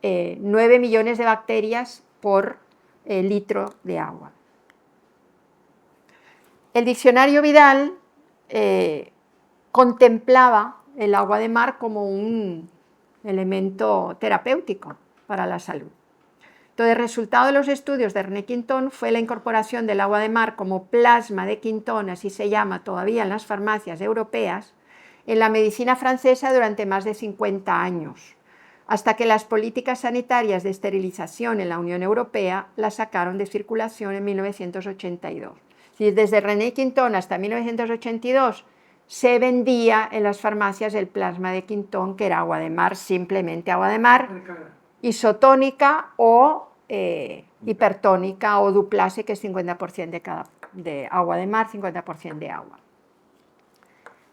A: 9 millones de bacterias por litro de agua. El diccionario Vidal contemplaba el agua de mar como un elemento terapéutico para la salud. Entonces, el resultado de los estudios de René Quinton fue la incorporación del agua de mar como plasma de Quinton, así se llama todavía en las farmacias europeas, en la medicina francesa durante más de 50 años, hasta que las políticas sanitarias de esterilización en la Unión Europea la sacaron de circulación en 1982. Y desde René Quinton hasta 1982 se vendía en las farmacias el plasma de Quinton, que era agua de mar, simplemente agua de mar, isotónica o hipertónica o duplase, que es 50% de agua de mar, 50% de agua.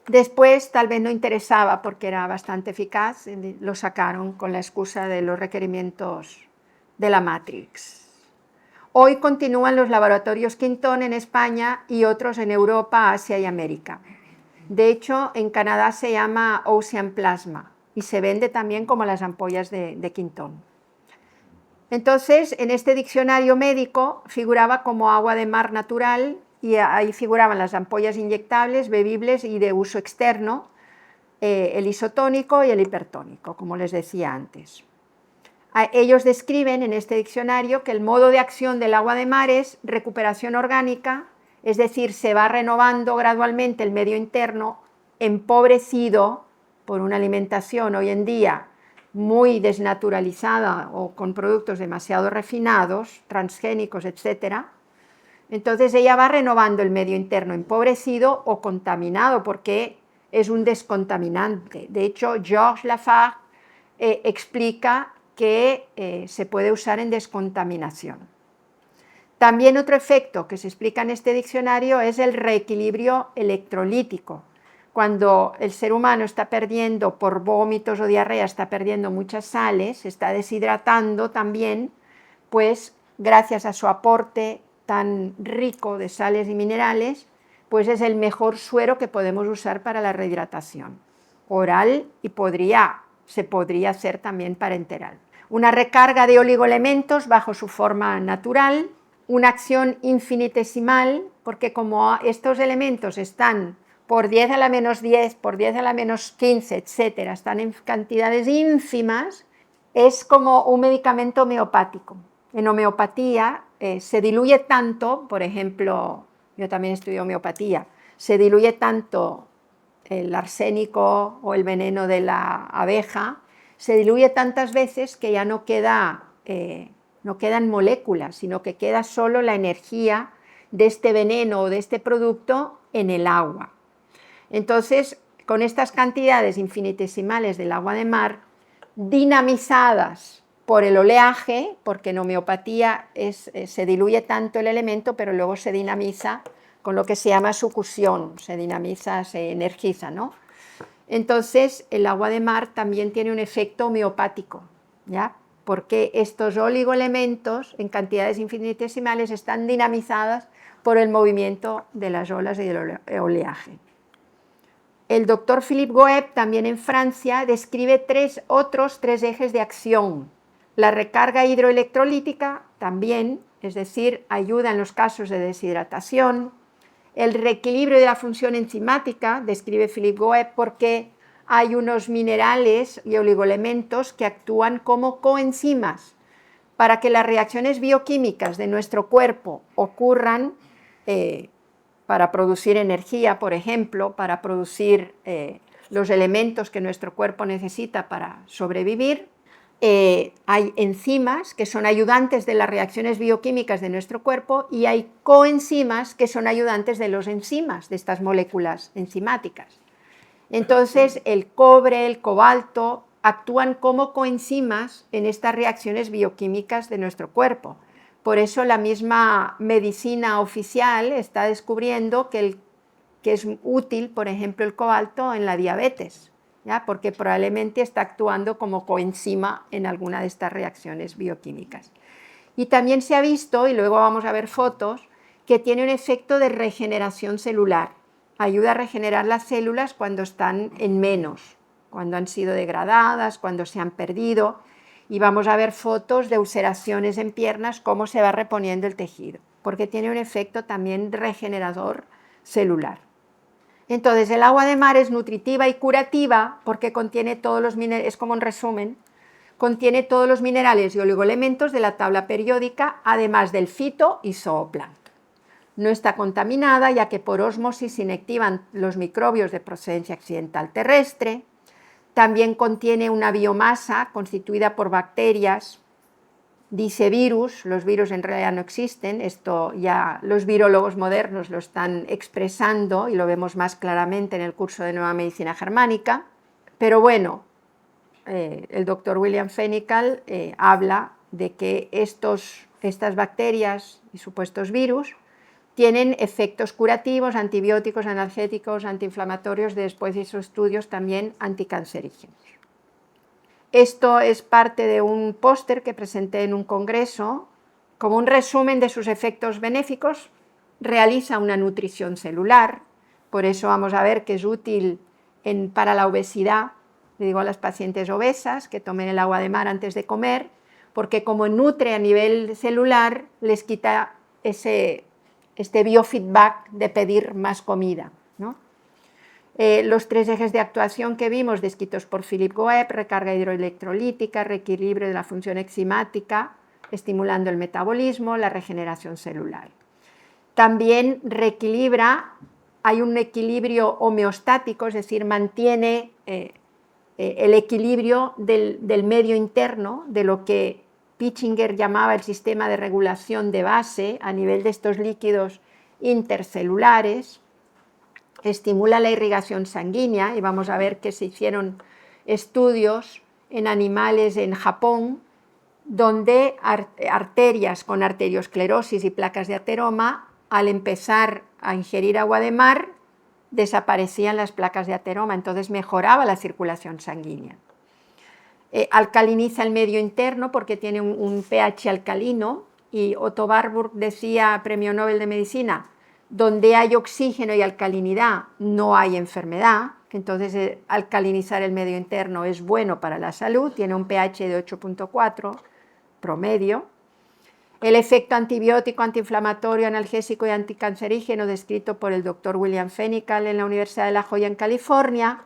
A: Después tal vez no interesaba porque era bastante eficaz, lo sacaron con la excusa de los requerimientos de la Matrix. Hoy continúan los laboratorios Quinton en España y otros en Europa, Asia y América. De hecho, en Canadá se llama Ocean Plasma y se vende también como las ampollas de Quinton. Entonces, en este diccionario médico figuraba como agua de mar natural y ahí figuraban las ampollas inyectables, bebibles y de uso externo, el isotónico y el hipertónico, como les decía antes. Ellos describen en este diccionario que el modo de acción del agua de mar es recuperación orgánica, es decir, se va renovando gradualmente el medio interno, empobrecido por una alimentación hoy en día muy desnaturalizada o con productos demasiado refinados, transgénicos, etc. Entonces ella va renovando el medio interno empobrecido o contaminado porque es un descontaminante. De hecho, Georges Lafargue explica que se puede usar en descontaminación. También otro efecto que se explica en este diccionario es el reequilibrio electrolítico. Cuando el ser humano está perdiendo por vómitos o diarrea, está perdiendo muchas sales, se está deshidratando también, pues gracias a su aporte tan rico de sales y minerales, pues es el mejor suero que podemos usar para la rehidratación oral y se podría hacer también parenteral. Una recarga de oligoelementos bajo su forma natural, una acción infinitesimal, porque como estos elementos están por 10 a la menos 10, por 10 a la menos 15, etcétera, están en cantidades ínfimas, es como un medicamento homeopático. En homeopatía se diluye tanto, por ejemplo, yo también estudio homeopatía, se diluye tanto el arsénico o el veneno de la abeja, se diluye tantas veces que ya no quedan moléculas, sino que queda solo la energía de este veneno o de este producto en el agua. Entonces, con estas cantidades infinitesimales del agua de mar, dinamizadas por el oleaje, porque en homeopatía se diluye tanto el elemento, pero luego se dinamiza con lo que se llama sucusión, se dinamiza, se energiza, ¿no? Entonces, el agua de mar también tiene un efecto homeopático, ¿ya? Porque estos oligoelementos en cantidades infinitesimales están dinamizadas por el movimiento de las olas y del oleaje. El doctor Philippe Goeb, también en Francia, describe otros tres ejes de acción. La recarga hidroelectrolítica también, es decir, ayuda en los casos de deshidratación. El reequilibrio de la función enzimática, describe Philippe Goeb, porque hay unos minerales y oligoelementos que actúan como coenzimas para que las reacciones bioquímicas de nuestro cuerpo ocurran para producir energía, por ejemplo, para producir los elementos que nuestro cuerpo necesita para sobrevivir. Hay enzimas que son ayudantes de las reacciones bioquímicas de nuestro cuerpo y hay coenzimas que son ayudantes de los enzimas, de estas moléculas enzimáticas. Entonces, el cobre, el cobalto actúan como coenzimas en estas reacciones bioquímicas de nuestro cuerpo. Por eso la misma medicina oficial está descubriendo que es útil, por ejemplo, el cobalto en la diabetes, ¿ya? Porque probablemente está actuando como coenzima en alguna de estas reacciones bioquímicas. Y también se ha visto, y luego vamos a ver fotos, que tiene un efecto de regeneración celular. Ayuda a regenerar las células cuando están en menos, cuando han sido degradadas, cuando se han perdido. Y vamos a ver fotos de ulceraciones en piernas, cómo se va reponiendo el tejido, porque tiene un efecto también regenerador celular. Entonces, el agua de mar es nutritiva y curativa porque contiene todos los minerales, es como un resumen, contiene todos los minerales y oligoelementos de la tabla periódica, además del fito y zooplancton. No está contaminada, ya que por ósmosis se inactivan los microbios de procedencia accidental terrestre. También contiene una biomasa constituida por bacterias, dice virus, los virus en realidad no existen, esto ya los virólogos modernos lo están expresando y lo vemos más claramente en el curso de Nueva Medicina Germánica, pero bueno, el doctor William Fenical habla de que estas bacterias y supuestos virus tienen efectos curativos, antibióticos, analgésicos, antiinflamatorios, después hizo estudios también anticancerígenos. Esto es parte de un póster que presenté en un congreso, como un resumen de sus efectos benéficos. Realiza una nutrición celular, por eso vamos a ver que es útil para la obesidad. Le digo a las pacientes obesas que tomen el agua de mar antes de comer, porque como nutre a nivel celular, les quita este biofeedback de pedir más comida, ¿no? Los 3 ejes de actuación que vimos descritos por Philip Goeb: recarga hidroelectrolítica, reequilibrio de la función enzimática, estimulando el metabolismo, la regeneración celular. También reequilibra, hay un equilibrio homeostático, es decir, mantiene el equilibrio del medio interno, de lo que Pitchinger llamaba el sistema de regulación de base a nivel de estos líquidos intercelulares. Estimula la irrigación sanguínea y vamos a ver que se hicieron estudios en animales en Japón donde arterias con arteriosclerosis y placas de ateroma, al empezar a ingerir agua de mar, desaparecían las placas de ateroma, entonces mejoraba la circulación sanguínea. Alcaliniza el medio interno porque tiene un pH alcalino, y Otto Warburg decía, premio Nobel de Medicina, donde hay oxígeno y alcalinidad no hay enfermedad. Entonces alcalinizar el medio interno es bueno para la salud, tiene un pH de 8.4 promedio. El efecto antibiótico, antiinflamatorio, analgésico y anticancerígeno descrito por el doctor William Fenical en la Universidad de La Joya en California,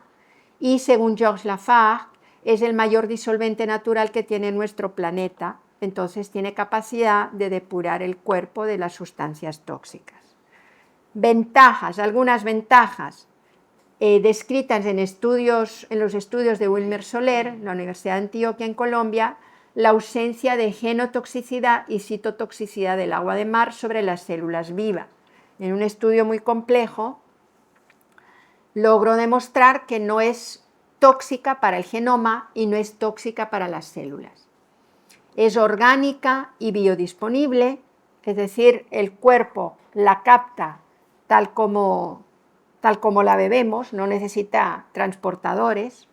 A: y según Georges Lafargue es el mayor disolvente natural que tiene nuestro planeta, entonces tiene capacidad de depurar el cuerpo de las sustancias tóxicas. Ventajas, algunas ventajas descritas en los estudios de Wilmer Soler, en la Universidad de Antioquia en Colombia: la ausencia de genotoxicidad y citotoxicidad del agua de mar sobre las células vivas. En un estudio muy complejo logró demostrar que no es tóxica para el genoma y no es tóxica para las células. Es orgánica y biodisponible, es decir, el cuerpo la capta tal como la bebemos, no necesita transportadores.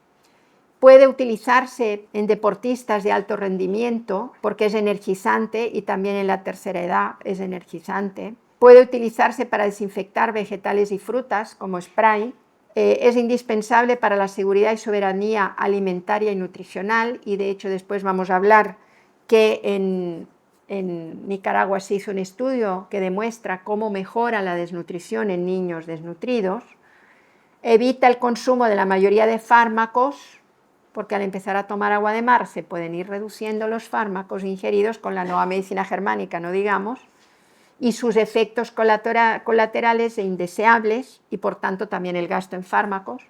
A: Puede utilizarse en deportistas de alto rendimiento porque es energizante, y también en la tercera edad es energizante. Puede utilizarse para desinfectar vegetales y frutas como spray. Es indispensable para la seguridad y soberanía alimentaria y nutricional, y de hecho después vamos a hablar que en Nicaragua se hizo un estudio que demuestra cómo mejora la desnutrición en niños desnutridos. Evita el consumo de la mayoría de fármacos, porque al empezar a tomar agua de mar se pueden ir reduciendo los fármacos ingeridos con la Nueva Medicina Germánica, no digamos, y sus efectos colaterales e indeseables, y por tanto también el gasto en fármacos.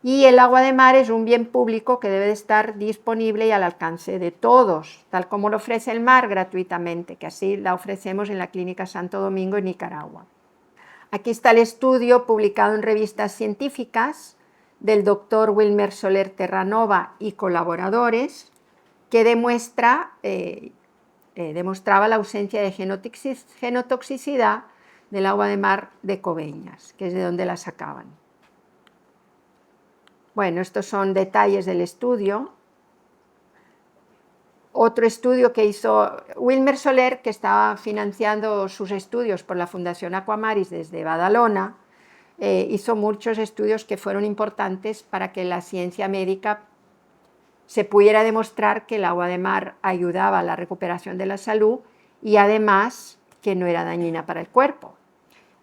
A: Y el agua de mar es un bien público que debe de estar disponible y al alcance de todos, tal como lo ofrece el mar gratuitamente, que así la ofrecemos en la Clínica Santo Domingo en Nicaragua. Aquí está el estudio publicado en revistas científicas del doctor Wilmer Soler Terranova y colaboradores, que demostraba la ausencia de genotoxicidad del agua de mar de Coveñas, que es de donde la sacaban. Bueno, estos son detalles del estudio. Otro estudio que hizo Wilmer Soler, que estaba financiando sus estudios por la Fundación Aquamaris desde Badalona, hizo muchos estudios que fueron importantes para que la ciencia médica se pudiera demostrar que el agua de mar ayudaba a la recuperación de la salud y además que no era dañina para el cuerpo.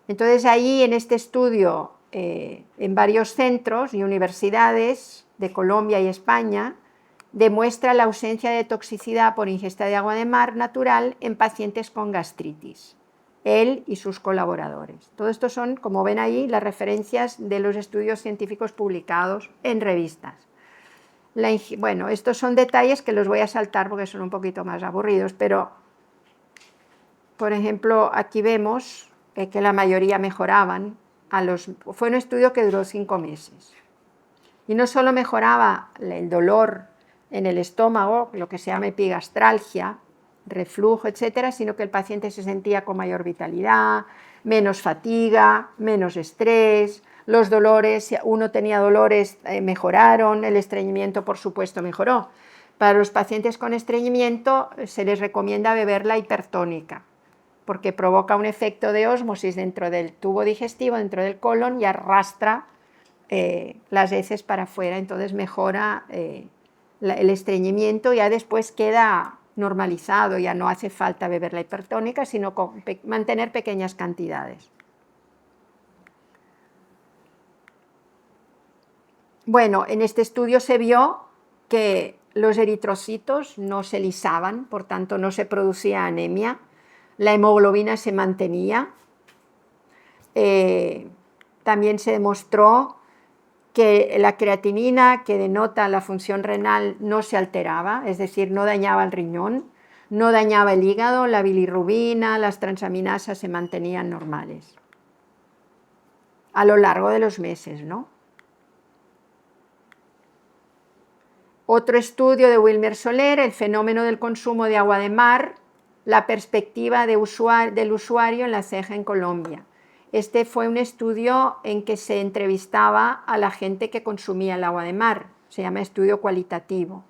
A: Entonces ahí en este estudio, en varios centros y universidades de Colombia y España, demuestra la ausencia de toxicidad por ingesta de agua de mar natural en pacientes con gastritis, él y sus colaboradores. Todo esto son, como ven ahí, las referencias de los estudios científicos publicados en revistas. Bueno, estos son detalles que los voy a saltar porque son un poquito más aburridos, pero, por ejemplo, aquí vemos que la mayoría mejoraban. Fue un estudio que duró 5 meses. Y no solo mejoraba el dolor en el estómago, lo que se llama epigastralgia, reflujo, etcétera, sino que el paciente se sentía con mayor vitalidad, menos fatiga, menos estrés, los dolores, si uno tenía dolores, mejoraron, el estreñimiento, por supuesto, mejoró. Para los pacientes con estreñimiento se les recomienda beber la hipertónica, porque provoca un efecto de ósmosis dentro del tubo digestivo, dentro del colon, y arrastra las heces para afuera, entonces mejora el estreñimiento, ya después queda normalizado, ya no hace falta beber la hipertónica, sino mantener pequeñas cantidades. Bueno, en este estudio se vio que los eritrocitos no se lisaban, por tanto no se producía anemia, la hemoglobina se mantenía, también se demostró que la creatinina, que denota la función renal, no se alteraba, es decir, no dañaba el riñón, no dañaba el hígado, la bilirrubina, las transaminasas se mantenían normales a lo largo de los meses, ¿no? Otro estudio de Wilmer Soler, el fenómeno del consumo de agua de mar, la perspectiva del usuario en la ceja en Colombia. Este fue un estudio en que se entrevistaba a la gente que consumía el agua de mar, se llama estudio cualitativo.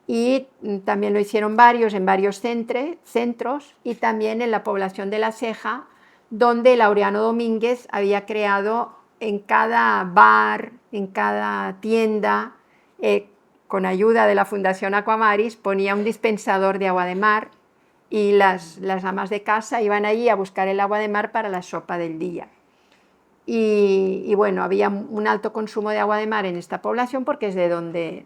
A: Y también lo hicieron varios en varios centros y también en la población de La Ceja, donde Laureano Domínguez había creado en cada bar, en cada tienda, con ayuda de la Fundación Aquamaris, ponía un dispensador de agua de mar y las amas de casa iban allí a buscar el agua de mar para la sopa del día. Y bueno, había un alto consumo de agua de mar en esta población porque es de donde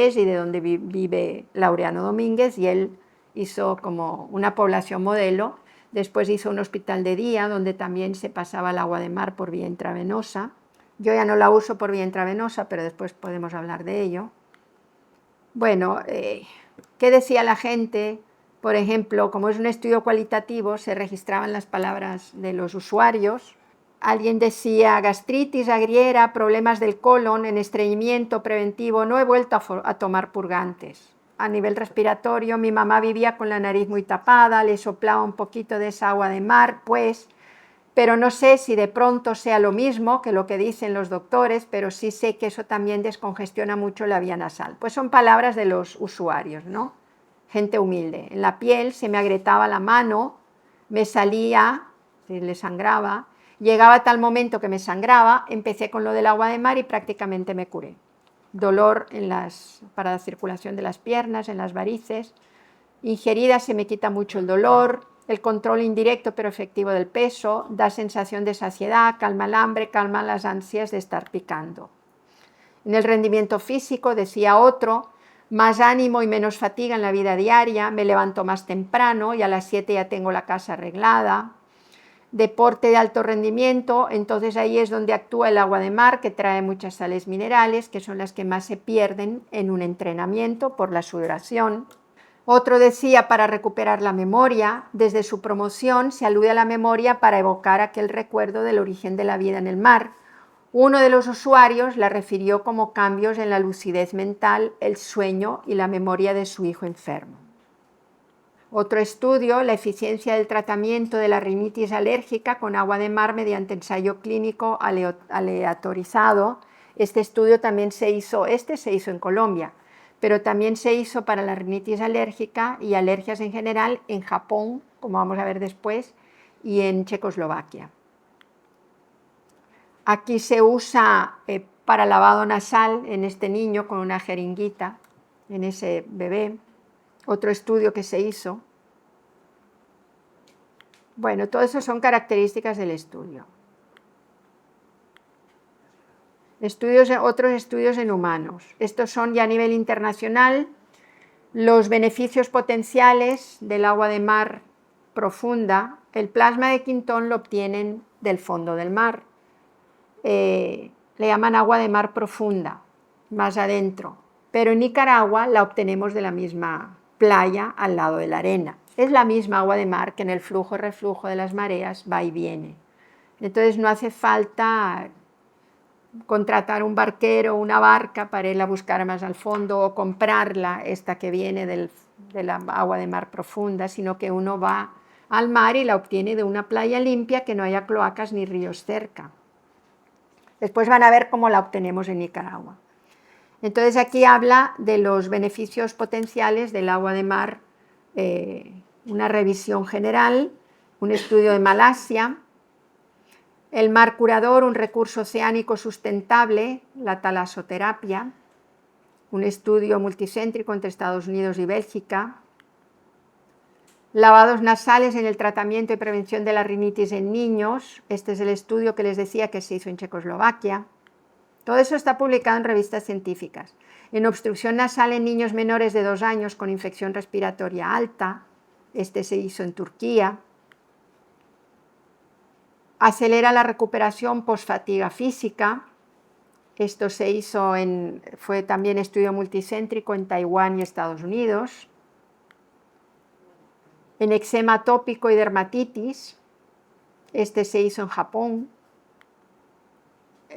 A: es y de donde vive Laureano Domínguez, y él hizo como una población modelo. Después hizo un hospital de día donde también se pasaba el agua de mar por vía intravenosa. Yo ya no la uso por vía intravenosa, pero después podemos hablar de ello. Bueno, ¿qué decía la gente? Por ejemplo, como es un estudio cualitativo, se registraban las palabras de los usuarios. Alguien decía gastritis, agriera, problemas del colon, en estreñimiento preventivo, no he vuelto a tomar purgantes. A nivel respiratorio, mi mamá vivía con la nariz muy tapada, le soplaba un poquito de esa agua de mar, pues, pero no sé si de pronto sea lo mismo que lo que dicen los doctores, pero sí sé que eso también descongestiona mucho la vía nasal. Pues son palabras de los usuarios, ¿no? Gente humilde. En la piel se me agrietaba la mano, me salía, se le sangraba, llegaba tal momento que me sangraba, empecé con lo del agua de mar y prácticamente me curé. Dolor para la circulación de las piernas, en las varices. Ingerida se me quita mucho el dolor, el control indirecto pero efectivo del peso, da sensación de saciedad, calma el hambre, calma las ansias de estar picando. En el rendimiento físico, decía otro, más ánimo y menos fatiga en la vida diaria, me levanto más temprano y a las 7 ya tengo la casa arreglada. Deporte de alto rendimiento, entonces ahí es donde actúa el agua de mar, que trae muchas sales minerales, que son las que más se pierden en un entrenamiento por la sudoración. Otro decía para recuperar la memoria, desde su promoción se alude a la memoria para evocar aquel recuerdo del origen de la vida en el mar. Uno de los usuarios la refirió como cambios en la lucidez mental, el sueño y la memoria de su hijo enfermo. Otro estudio, la eficiencia del tratamiento de la rinitis alérgica con agua de mar mediante ensayo clínico aleatorizado. Este estudio también se hizo en Colombia, pero también se hizo para la rinitis alérgica y alergias en general en Japón, como vamos a ver después, y en Checoslovaquia. Aquí se usa para lavado nasal en este niño con una jeringuita, en ese bebé. Otro estudio que se hizo. Bueno, todo eso son características del estudio. Otros estudios en humanos. Estos son ya a nivel internacional. Los beneficios potenciales del agua de mar profunda. El plasma de Quintón lo obtienen del fondo del mar. Le llaman agua de mar profunda, más adentro. Pero en Nicaragua la obtenemos de la misma playa al lado de la arena. Es la misma agua de mar que en el flujo y reflujo de las mareas va y viene. Entonces no hace falta contratar un barquero o una barca para irla a buscar más al fondo o comprarla, esta que viene de la agua de mar profunda, sino que uno va al mar y la obtiene de una playa limpia que no haya cloacas ni ríos cerca. Después van a ver cómo la obtenemos en Nicaragua. Entonces aquí habla de los beneficios potenciales del agua de mar, una revisión general, un estudio de Malasia, el mar curador, un recurso oceánico sustentable, la talasoterapia, un estudio multicéntrico entre Estados Unidos y Bélgica, lavados nasales en el tratamiento y prevención de la rinitis en niños, este es el estudio que les decía que se hizo en Checoslovaquia. Todo eso está publicado en revistas científicas. En obstrucción nasal en niños menores de 2 años con infección respiratoria alta, este se hizo en Turquía. Acelera la recuperación post-fatiga física, esto se hizo fue también estudio multicéntrico en Taiwán y Estados Unidos. En eczema atópico y dermatitis, este se hizo en Japón.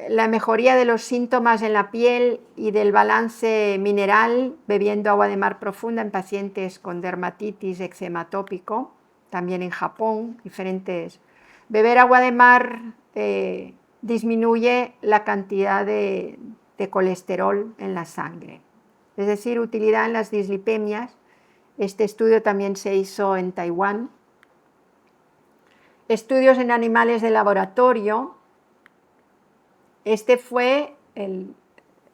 A: La mejoría de los síntomas en la piel y del balance mineral bebiendo agua de mar profunda en pacientes con dermatitis, eczema atópico, también en Japón, diferentes. Beber agua de mar disminuye la cantidad de colesterol en la sangre, es decir, utilidad en las dislipemias. Este estudio también se hizo en Taiwán. Estudios en animales de laboratorio. Este fue el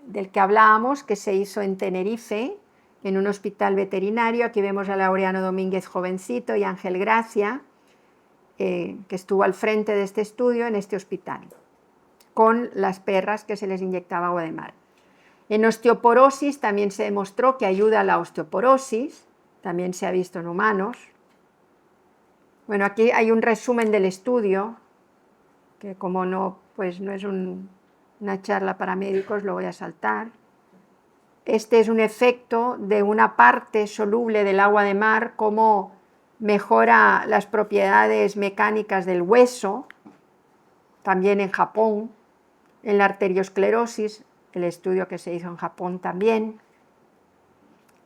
A: del que hablábamos, que se hizo en Tenerife, en un hospital veterinario. Aquí vemos a Laureano Domínguez jovencito y Ángel Gracia, que estuvo al frente de este estudio en este hospital, con las perras que se les inyectaba agua de mar. En osteoporosis también se demostró que ayuda a la osteoporosis, también se ha visto en humanos. Bueno, aquí hay un resumen del estudio, que como no, pues no es una charla para médicos, lo voy a saltar. Este es un efecto de una parte soluble del agua de mar, cómo mejora las propiedades mecánicas del hueso, también en Japón. En la arteriosclerosis, el estudio que se hizo en Japón también.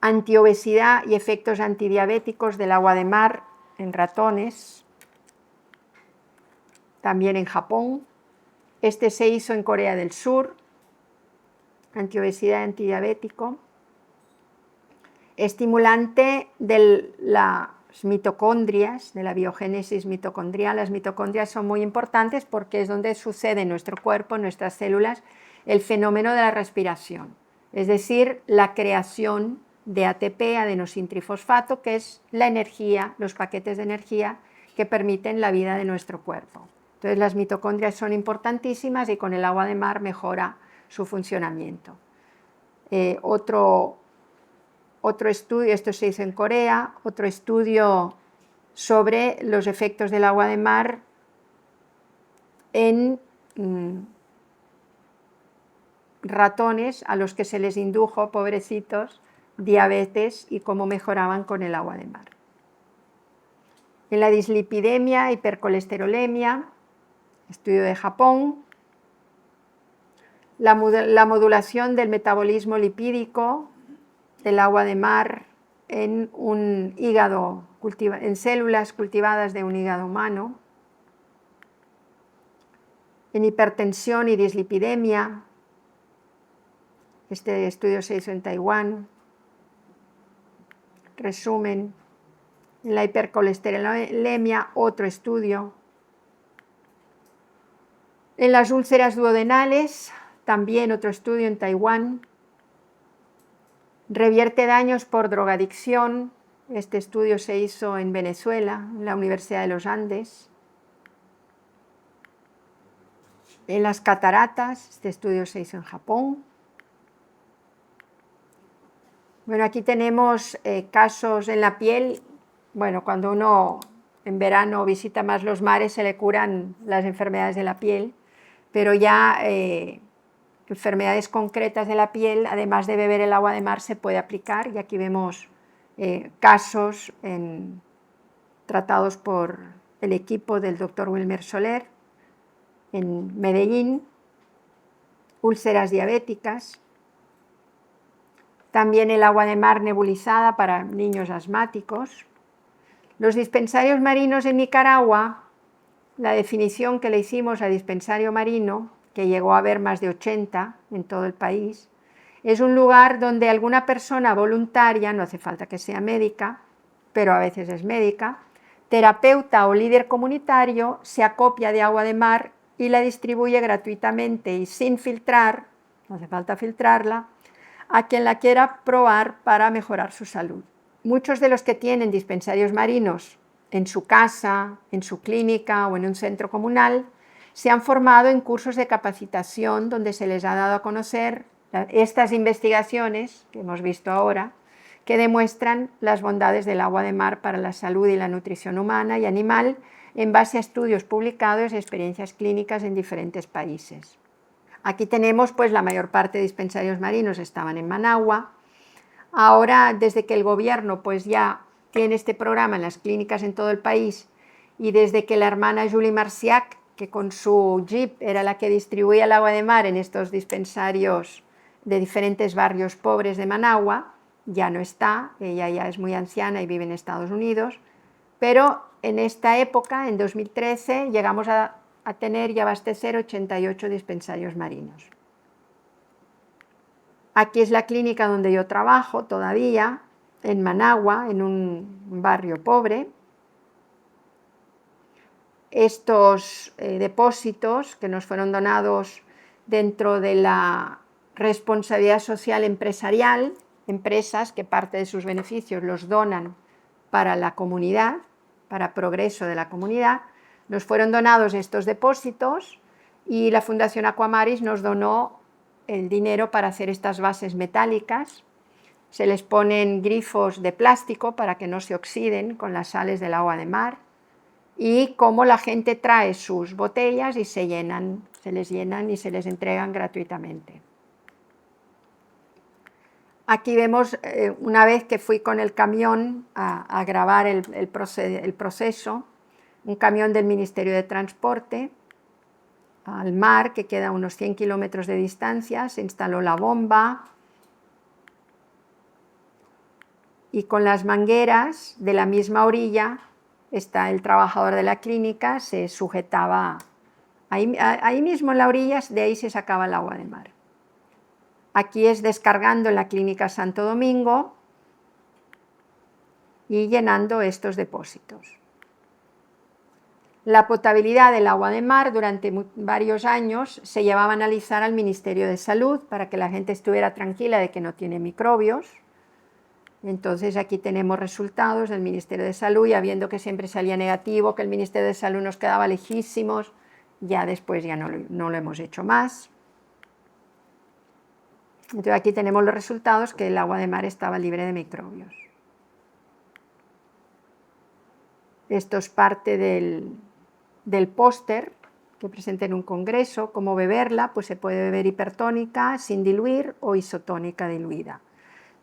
A: Antiobesidad y efectos antidiabéticos del agua de mar en ratones, también en Japón. Este se hizo en Corea del Sur, antiobesidad y antidiabético. Estimulante de las mitocondrias, de la biogénesis mitocondrial. Las mitocondrias son muy importantes porque es donde sucede en nuestro cuerpo, en nuestras células, el fenómeno de la respiración, es decir, la creación de ATP, adenosintrifosfato, que es la energía, los paquetes de energía que permiten la vida de nuestro cuerpo. Entonces las mitocondrias son importantísimas y con el agua de mar mejora su funcionamiento. Otro estudio, esto se hizo en Corea, otro estudio sobre los efectos del agua de mar en ratones a los que se les indujo, pobrecitos, diabetes y cómo mejoraban con el agua de mar. En la dislipidemia, hipercolesterolemia, estudio de Japón. La modulación del metabolismo lipídico del agua de mar en un hígado, en células cultivadas de un hígado humano. En hipertensión y dislipidemia, este estudio se hizo en Taiwán. resumen. En la hipercolesterolemia, otro estudio. En las úlceras duodenales, también otro estudio en Taiwán. Revierte daños por drogadicción. Este estudio se hizo en Venezuela, en la Universidad de los Andes. En las cataratas, este estudio se hizo en Japón. Bueno, aquí tenemos casos en la piel. Bueno, cuando uno en verano visita más los mares se le curan las enfermedades de la piel, pero ya enfermedades concretas de la piel, además de beber el agua de mar, se puede aplicar, y aquí vemos casos tratados por el equipo del doctor Wilmer Soler en Medellín, úlceras diabéticas, también el agua de mar nebulizada para niños asmáticos. Los dispensarios marinos en Nicaragua, la definición que le hicimos a dispensario marino, que llegó a haber más de 80 en todo el país, es un lugar donde alguna persona voluntaria, no hace falta que sea médica, pero a veces es médica, terapeuta o líder comunitario, se acopia de agua de mar y la distribuye gratuitamente y sin filtrar, no hace falta filtrarla, a quien la quiera probar para mejorar su salud. Muchos de los que tienen dispensarios marinos en su casa, en su clínica o en un centro comunal, se han formado en cursos de capacitación donde se les ha dado a conocer estas investigaciones que hemos visto ahora, que demuestran las bondades del agua de mar para la salud y la nutrición humana y animal en base a estudios publicados y experiencias clínicas en diferentes países. Aquí tenemos pues la mayor parte de dispensarios marinos estaban en Managua. Ahora, desde que el gobierno pues ya tiene este programa en las clínicas en todo el país, y desde que la hermana Julie Marciac, que con su jeep era la que distribuía el agua de mar en estos dispensarios de diferentes barrios pobres de Managua, ya no está, ella ya es muy anciana y vive en Estados Unidos, pero en esta época, en 2013, llegamos a tener y abastecer 88 dispensarios marinos. Aquí es la clínica donde yo trabajo todavía, en Managua, en un barrio pobre. Estos depósitos que nos fueron donados dentro de la responsabilidad social empresarial, empresas que parte de sus beneficios los donan para la comunidad, para progreso de la comunidad, nos fueron donados estos depósitos y la Fundación Aquamaris nos donó el dinero para hacer estas bases metálicas. Se les ponen grifos de plástico para que no se oxiden con las sales del agua de mar, y cómo la gente trae sus botellas y se les llenan y se les entregan gratuitamente. Aquí vemos una vez que fui con el camión a grabar el proceso, un camión del Ministerio de Transporte, al mar, que queda a unos 100 kilómetros de distancia, se instaló la bomba y con las mangueras de la misma orilla está el trabajador de la clínica, se sujetaba ahí mismo en la orilla, de ahí se sacaba el agua de mar. Aquí es descargando en la clínica Santo Domingo y llenando estos depósitos. La potabilidad del agua de mar durante varios años se llevaba a analizar al Ministerio de Salud para que la gente estuviera tranquila de que no tiene microbios. Entonces aquí tenemos resultados del Ministerio de Salud, y viendo que siempre salía negativo, que el Ministerio de Salud nos quedaba lejísimos, ya después ya no lo hemos hecho más. Entonces aquí tenemos los resultados, que el agua de mar estaba libre de microbios. Esto es parte del póster que presenté en un congreso, cómo beberla. Pues se puede beber hipertónica sin diluir o isotónica diluida.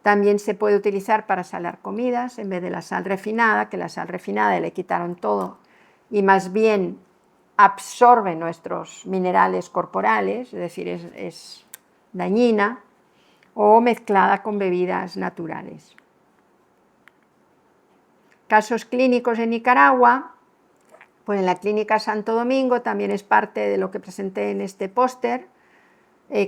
A: También se puede utilizar para salar comidas en vez de la sal refinada, que la sal refinada le quitaron todo y más bien absorbe nuestros minerales corporales, es decir, es dañina, o mezclada con bebidas naturales. Casos clínicos en Nicaragua, pues en la clínica Santo Domingo también es parte de lo que presenté en este póster.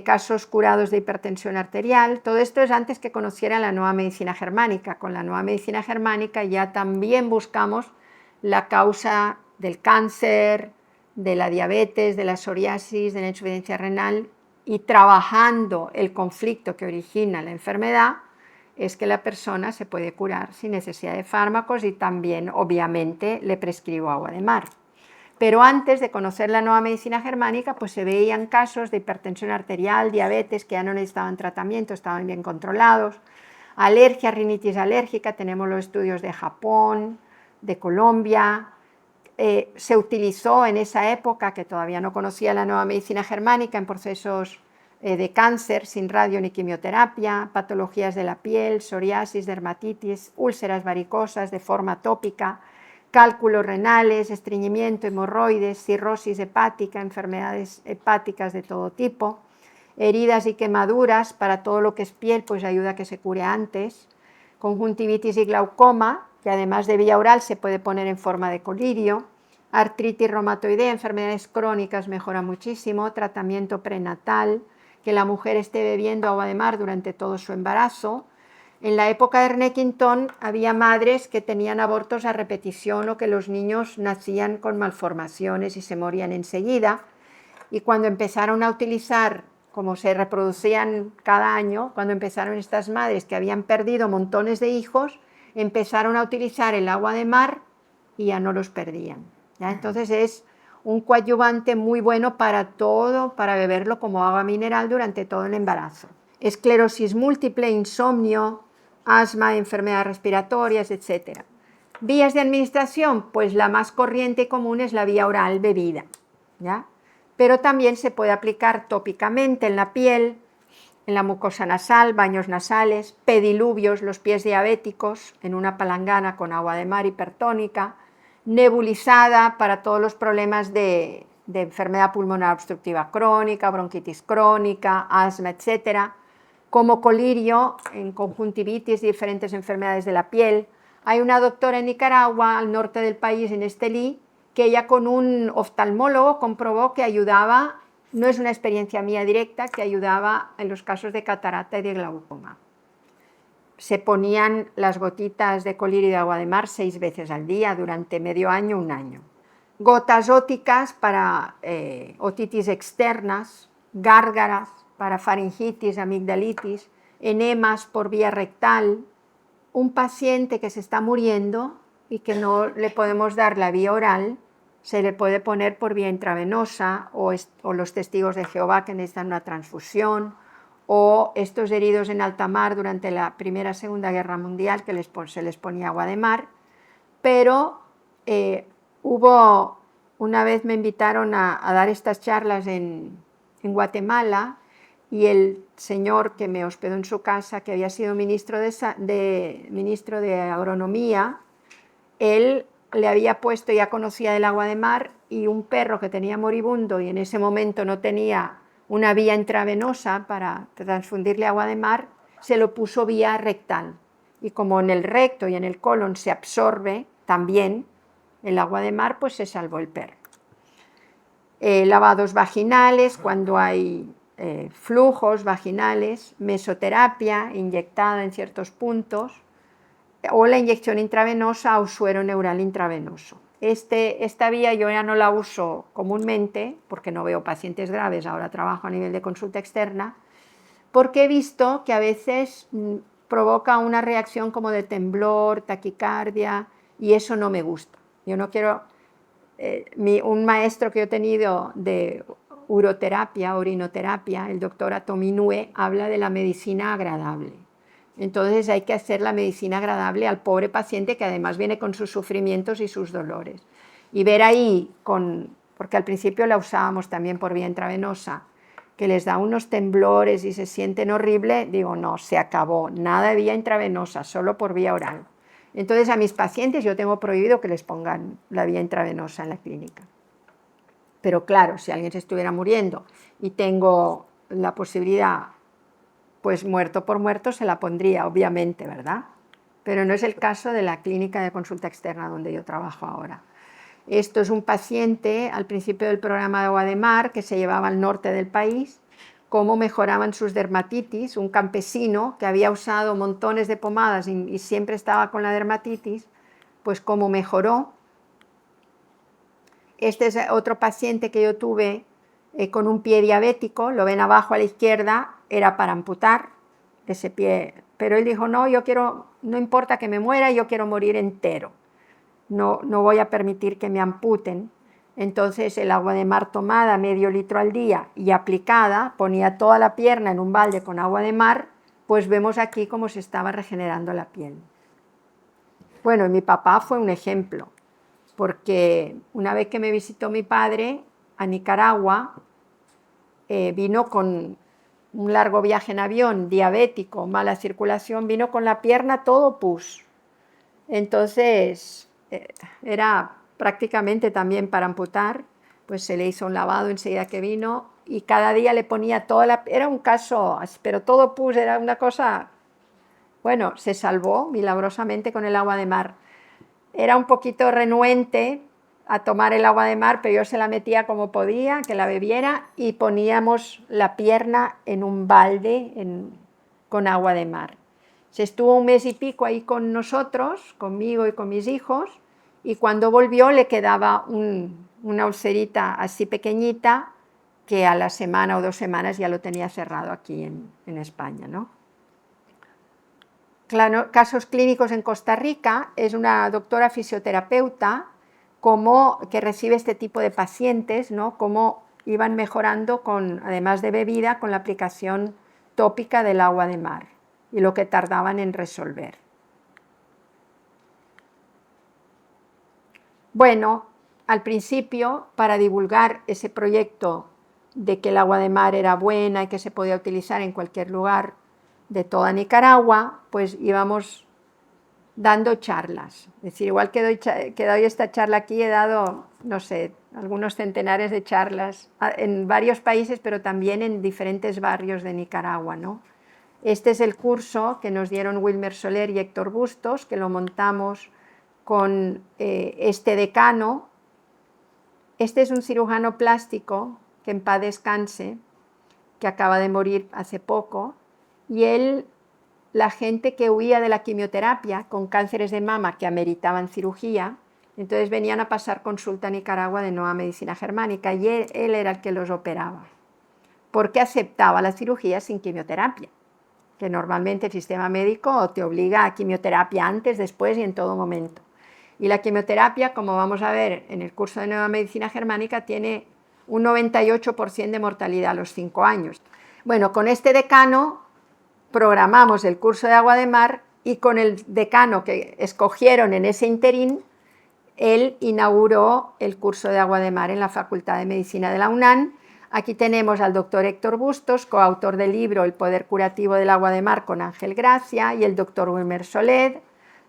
A: casos curados de hipertensión arterial. Todo esto es antes que conociera la nueva medicina germánica. Con la nueva medicina germánica ya también buscamos la causa del cáncer, de la diabetes, de la psoriasis, de la insuficiencia renal, y trabajando el conflicto que origina la enfermedad es que la persona se puede curar sin necesidad de fármacos, y también obviamente le prescribo agua de mar. Pero antes de conocer la nueva medicina germánica, pues se veían casos de hipertensión arterial, diabetes, que ya no necesitaban tratamiento, estaban bien controlados, alergia, rinitis alérgica, tenemos los estudios de Japón, de Colombia. Se utilizó en esa época, que todavía no conocía la nueva medicina germánica, en procesos de cáncer sin radio ni quimioterapia, patologías de la piel, psoriasis, dermatitis, úlceras varicosas de forma tópica, cálculos renales, estreñimiento, hemorroides, cirrosis hepática, enfermedades hepáticas de todo tipo, heridas y quemaduras. Para todo lo que es piel, pues ayuda a que se cure antes, conjuntivitis y glaucoma, que además de vía oral se puede poner en forma de colirio, artritis reumatoidea, enfermedades crónicas, mejora muchísimo, tratamiento prenatal, que la mujer esté bebiendo agua de mar durante todo su embarazo. En la época de Ernest Quintón había madres que tenían abortos a repetición, o que los niños nacían con malformaciones y se morían enseguida, y cuando empezaron a utilizar, como se reproducían cada año, cuando empezaron estas madres que habían perdido montones de hijos, empezaron a utilizar el agua de mar y ya no los perdían, ¿ya? Entonces es un coadyuvante muy bueno para todo, para beberlo como agua mineral durante todo el embarazo. Esclerosis múltiple, insomnio, asma, enfermedades respiratorias, etc. Vías de administración, pues la más corriente y común es la vía oral bebida, ¿ya? Pero también se puede aplicar tópicamente en la piel, en la mucosa nasal, baños nasales, pediluvios, los pies diabéticos, en una palangana con agua de mar hipertónica, nebulizada para todos los problemas de enfermedad pulmonar obstructiva crónica, bronquitis crónica, asma, etc. Como colirio en conjuntivitis y diferentes enfermedades de la piel. Hay una doctora en Nicaragua, al norte del país, en Estelí, que ella con un oftalmólogo comprobó que ayudaba, no es una experiencia mía directa, que ayudaba en los casos de catarata y de glaucoma. Se ponían las gotitas de colirio y de agua de mar 6 veces al día durante medio año, un año. Gotas óticas para otitis externas, gárgaras para faringitis, amigdalitis, enemas por vía rectal. Un paciente que se está muriendo y que no le podemos dar la vía oral, se le puede poner por vía intravenosa, o los testigos de Jehová que necesitan una transfusión, o estos heridos en alta mar durante la Primera y Segunda Guerra Mundial, que se les ponía agua de mar. Pero una vez me invitaron a dar estas charlas en Guatemala, y el señor que me hospedó en su casa, que había sido ministro de Agronomía, él le había puesto, ya conocía del agua de mar, y un perro que tenía moribundo y en ese momento no tenía una vía intravenosa para transfundirle agua de mar, se lo puso vía rectal. Y como en el recto y en el colon se absorbe también el agua de mar, pues se salvó el perro. Lavados vaginales, cuando hay flujos vaginales, mesoterapia inyectada en ciertos puntos, o la inyección intravenosa o suero neural intravenoso. Esta vía yo ya no la uso comúnmente porque no veo pacientes graves, ahora trabajo a nivel de consulta externa, porque he visto que a veces provoca una reacción como de temblor, taquicardia, y eso no me gusta. Yo no quiero... un maestro que yo he tenido de uroterapia, orinoterapia, el doctor Atominue, habla de la medicina agradable. Entonces hay que hacer la medicina agradable al pobre paciente, que además viene con sus sufrimientos y sus dolores. Y ver ahí, porque al principio la usábamos también por vía intravenosa, que les da unos temblores y se sienten horrible, digo, no, se acabó, nada de vía intravenosa, solo por vía oral. Entonces a mis pacientes yo tengo prohibido que les pongan la vía intravenosa en la clínica. Pero claro, si alguien se estuviera muriendo y tengo la posibilidad, pues muerto por muerto se la pondría, obviamente, ¿verdad? Pero no es el caso de la clínica de consulta externa donde yo trabajo ahora. Esto es un paciente al principio del programa de agua de mar que se llevaba al norte del país cómo mejoraban sus dermatitis. Un campesino que había usado montones de pomadas y siempre estaba con la dermatitis, pues cómo mejoró. Este es otro paciente que yo tuve con un pie diabético, lo ven abajo a la izquierda, era para amputar ese pie, pero él dijo, no, yo quiero, no importa que me muera, yo quiero morir entero, no voy a permitir que me amputen. Entonces el agua de mar tomada medio litro al día y aplicada, ponía toda la pierna en un balde con agua de mar, pues vemos aquí cómo se estaba regenerando la piel. Bueno, mi papá fue un ejemplo, porque una vez que me visitó mi padre a Nicaragua, vino con un largo viaje en avión, diabético, mala circulación, vino con la pierna todo pus. Entonces, era prácticamente también para amputar, pues se le hizo un lavado enseguida que vino y cada día le ponía toda la... Era un caso, pero todo pus, era una cosa... Bueno, se salvó milagrosamente con el agua de mar. Era un poquito renuente a tomar el agua de mar, pero yo se la metía como podía, que la bebiera, y poníamos la pierna en un balde con agua de mar. Se estuvo un mes y pico ahí con nosotros, conmigo y con mis hijos, y cuando volvió le quedaba una ulcerita así pequeñita, que a la semana o 2 semanas ya lo tenía cerrado aquí en España, ¿no? Claro, casos clínicos en Costa Rica, es una doctora fisioterapeuta que recibe este tipo de pacientes, ¿no? Cómo iban mejorando, además de bebida, con la aplicación tópica del agua de mar y lo que tardaban en resolver. Bueno, al principio, para divulgar ese proyecto de que el agua de mar era buena y que se podía utilizar en cualquier lugar de toda Nicaragua, pues íbamos dando charlas. Es decir, igual que doy esta charla aquí, he dado, no sé, algunos centenares de charlas en varios países, pero también en diferentes barrios de Nicaragua, ¿no? Este es el curso que nos dieron Wilmer Soler y Héctor Bustos, que lo montamos con este decano. Este es un cirujano plástico, que en paz descanse, que acaba de morir hace poco, y él, la gente que huía de la quimioterapia con cánceres de mama que ameritaban cirugía, entonces venían a pasar consulta a Nicaragua de Nueva Medicina Germánica, y él era el que los operaba, porque aceptaba la cirugía sin quimioterapia, que normalmente el sistema médico te obliga a quimioterapia antes, después y en todo momento. Y la quimioterapia, como vamos a ver en el curso de Nueva Medicina Germánica, tiene un 98% de mortalidad a los 5 años. Bueno, con este decano programamos el curso de agua de mar, y con el decano que escogieron en ese interín, él inauguró el curso de agua de mar en la Facultad de Medicina de la UNAM. Aquí tenemos al doctor Héctor Bustos, coautor del libro El poder curativo del agua de mar con Ángel Gracia, y el doctor Wilmer Soler,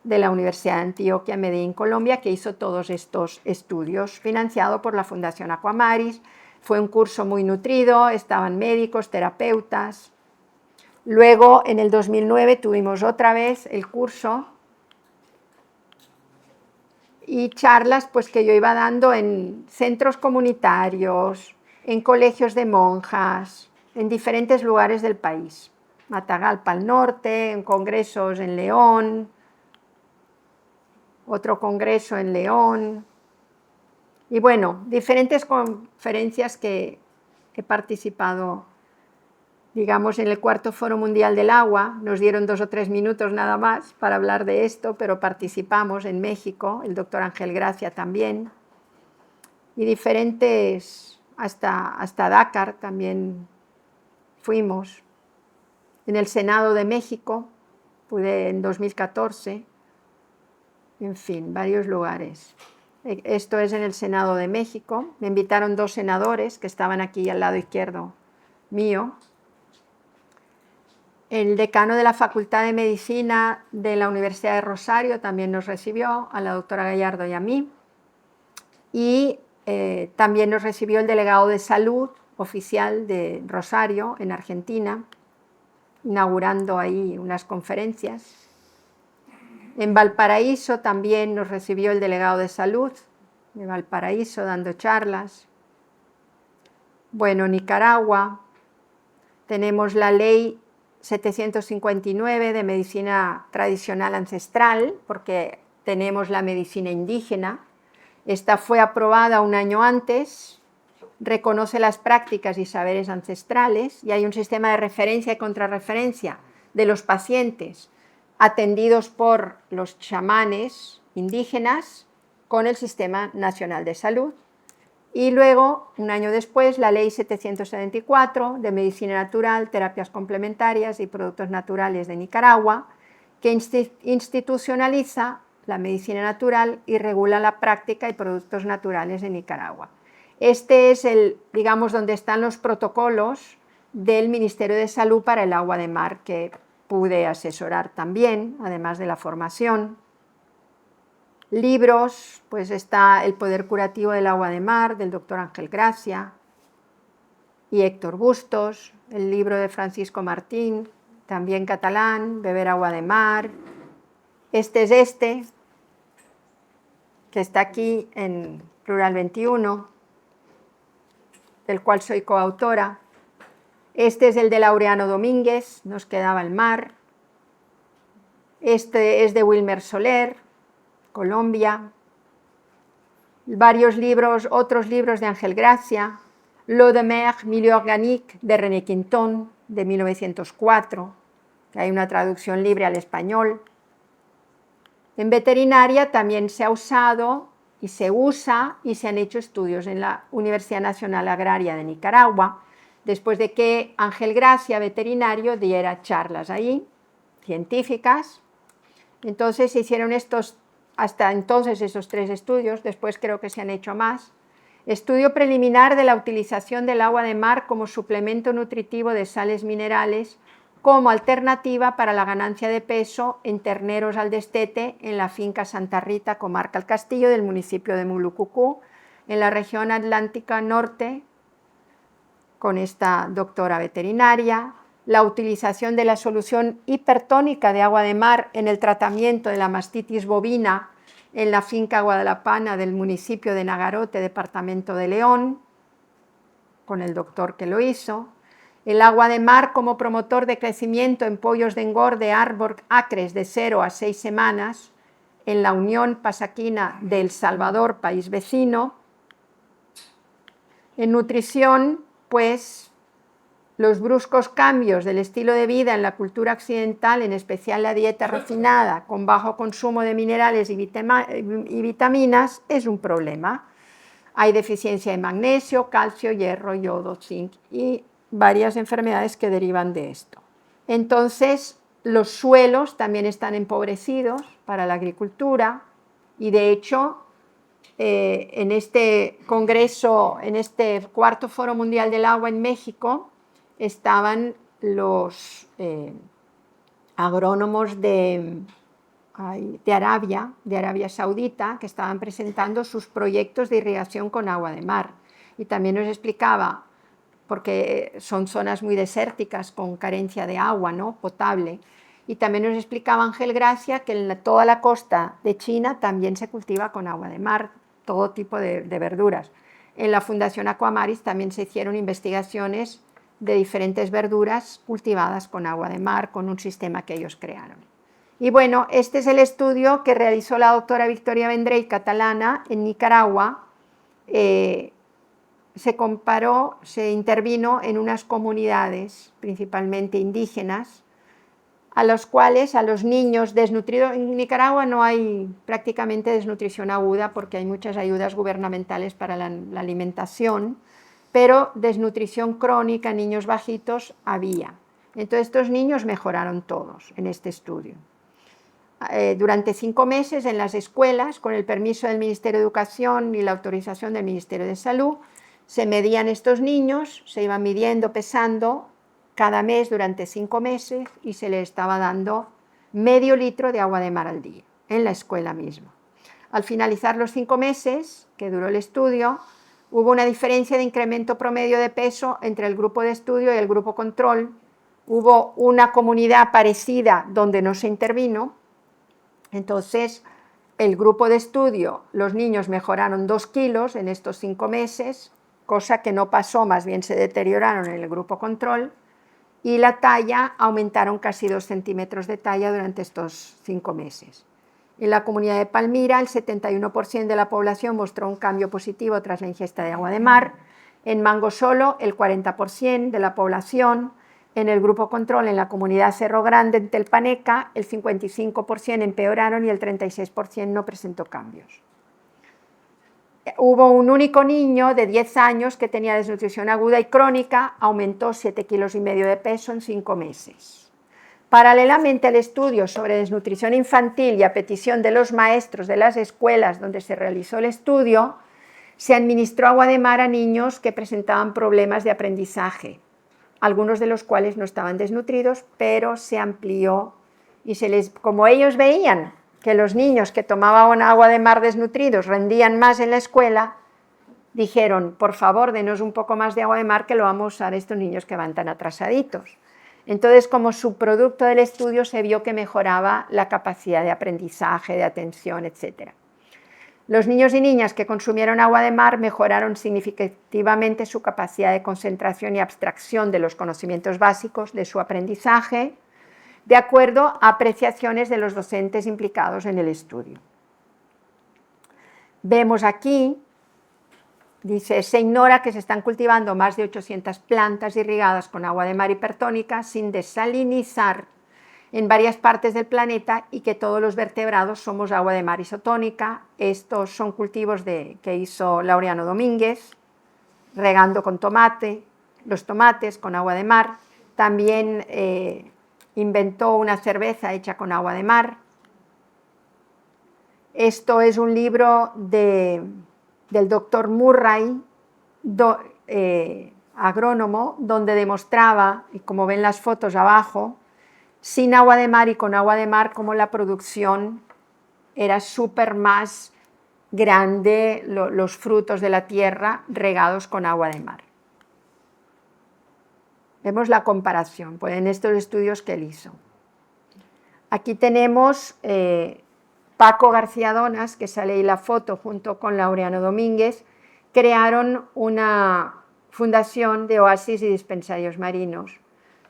A: de la Universidad de Antioquia, Medellín, Colombia, que hizo todos estos estudios, financiado por la Fundación Aquamaris. Fue un curso muy nutrido, estaban médicos, terapeutas. Luego, en el 2009, tuvimos otra vez el curso y charlas pues, que yo iba dando en centros comunitarios, en colegios de monjas, en diferentes lugares del país. Matagalpa al norte, en congresos en León, otro congreso en León, y bueno, diferentes conferencias que he participado, digamos, en el cuarto Foro Mundial del Agua. Nos dieron 2 o 3 minutos nada más para hablar de esto, pero participamos en México, el doctor Ángel Gracia también, y diferentes, hasta Dakar también fuimos. En el Senado de México, pude en 2014, en fin, varios lugares. Esto es en el Senado de México. Me invitaron 2 senadores que estaban aquí al lado izquierdo mío. El decano de la Facultad de Medicina de la Universidad de Rosario también nos recibió, a la doctora Gallardo y a mí. Y también nos recibió el delegado de salud oficial de Rosario, en Argentina, inaugurando ahí unas conferencias. En Valparaíso también nos recibió el delegado de salud de Valparaíso, dando charlas. Bueno, Nicaragua, tenemos la ley 759 de medicina tradicional ancestral, porque tenemos la medicina indígena. Esta fue aprobada un año antes, reconoce las prácticas y saberes ancestrales y hay un sistema de referencia y contrarreferencia de los pacientes atendidos por los chamanes indígenas con el Sistema Nacional de Salud. Y luego, un año después, la Ley 774 de Medicina Natural, Terapias Complementarias y Productos Naturales de Nicaragua, que institucionaliza la medicina natural y regula la práctica y productos naturales de Nicaragua. Este es digamos, donde están los protocolos del Ministerio de Salud para el agua de mar, que pude asesorar también, además de la formación. Libros, pues está El poder curativo del agua de mar, del doctor Ángel Gracia y Héctor Bustos, el libro de Francisco Martín, también catalán, Beber agua de mar. Este es que está aquí en Plural 21, del cual soy coautora. Este es el de Laureano Domínguez, Nos quedaba el mar. Este es de Wilmer Soler, Colombia. Varios libros, otros libros de Ángel Gracia. L'eau de mer, milieu organique, de René Quinton, de 1904, que hay una traducción libre al español. En veterinaria también se ha usado y se usa y se han hecho estudios en la Universidad Nacional Agraria de Nicaragua, después de que Ángel Gracia, veterinario, diera charlas ahí, científicas. Entonces se hicieron hasta entonces esos 3 estudios, después creo que se han hecho más. Estudio preliminar de la utilización del agua de mar como suplemento nutritivo de sales minerales como alternativa para la ganancia de peso en terneros al destete en la finca Santa Rita, comarca El Castillo, del municipio de Mulucucú, en la región atlántica norte, con esta doctora veterinaria. La utilización de la solución hipertónica de agua de mar en el tratamiento de la mastitis bovina en la finca Guadalapana del municipio de Nagarote, departamento de León, con el doctor que lo hizo. El agua de mar como promotor de crecimiento en pollos de engorde Arbor Acres de 0 a 6 semanas en la Unión Pasaquina de El Salvador, país vecino. En nutrición, pues, los bruscos cambios del estilo de vida en la cultura occidental, en especial la dieta refinada, con bajo consumo de minerales y vitaminas, es un problema. Hay deficiencia de magnesio, calcio, hierro, yodo, zinc y varias enfermedades que derivan de esto. Entonces, los suelos también están empobrecidos para la agricultura y, de hecho, en este congreso, en este 4º Foro Mundial del Agua en México, estaban los agrónomos de Arabia Saudita, que estaban presentando sus proyectos de irrigación con agua de mar. Y también nos explicaba, porque son zonas muy desérticas con carencia de agua, ¿no?, potable. Y también nos explicaba Ángel Gracia que en toda la costa de China también se cultiva con agua de mar, todo tipo de verduras. En la Fundación Aquamaris también se hicieron investigaciones de diferentes verduras cultivadas con agua de mar, con un sistema que ellos crearon. Y bueno, este es el estudio que realizó la doctora Victoria Vendrell, catalana, en Nicaragua. Se intervino en unas comunidades, principalmente indígenas, a los cuales, a los niños desnutridos. En Nicaragua no hay prácticamente desnutrición aguda porque hay muchas ayudas gubernamentales para la alimentación, pero desnutrición crónica, niños bajitos, había. Entonces estos niños mejoraron todos en este estudio. Durante 5 meses en las escuelas, con el permiso del Ministerio de Educación y la autorización del Ministerio de Salud, se medían estos niños, se iban midiendo, pesando cada mes durante 5 meses y se les estaba dando medio litro de agua de mar al día, en la escuela misma. Al finalizar los 5 meses que duró el estudio, hubo una diferencia de incremento promedio de peso entre el grupo de estudio y el grupo control. Hubo una comunidad parecida donde no se intervino. Entonces, el grupo de estudio, los niños mejoraron 2 kilos en estos 5 meses, cosa que no pasó, más bien se deterioraron en el grupo control. y la talla aumentaron casi 2 centímetros de talla durante estos 5 meses. En la comunidad de Palmira, el 71% de la población mostró un cambio positivo tras la ingesta de agua de mar. En Mango Solo, el 40% de la población. En el grupo control, en la comunidad Cerro Grande, en Telpaneca, el 55% empeoraron y el 36% no presentó cambios. Hubo un único niño de 10 años que tenía desnutrición aguda y crónica, aumentó 7,5 kilos de peso en 5 meses. Paralelamente al estudio sobre desnutrición infantil y a petición de los maestros de las escuelas donde se realizó el estudio, se administró agua de mar a niños que presentaban problemas de aprendizaje, algunos de los cuales no estaban desnutridos, pero se amplió y como ellos veían que los niños que tomaban agua de mar desnutridos rendían más en la escuela, dijeron, por favor, denos un poco más de agua de mar que lo vamos a usar estos niños que van tan atrasaditos. Entonces, como subproducto del estudio, se vio que mejoraba la capacidad de aprendizaje, de atención, etc. Los niños y niñas que consumieron agua de mar mejoraron significativamente su capacidad de concentración y abstracción de los conocimientos básicos de su aprendizaje, de acuerdo a apreciaciones de los docentes implicados en el estudio. Vemos aquí, dice, se ignora que se están cultivando más de 800 plantas irrigadas con agua de mar hipertónica sin desalinizar en varias partes del planeta y que todos los vertebrados somos agua de mar isotónica. Estos son cultivos que hizo Laureano Domínguez, regando con los tomates con agua de mar. También inventó una cerveza hecha con agua de mar. Esto es un libro del doctor Murray, agrónomo, donde demostraba, y como ven las fotos abajo, sin agua de mar y con agua de mar, como la producción era súper más grande, los frutos de la tierra regados con agua de mar. Vemos la comparación pues, en estos estudios que él hizo. Aquí tenemos Paco García Donas, que sale ahí la foto junto con Laureano Domínguez, crearon una fundación de oasis y dispensarios marinos,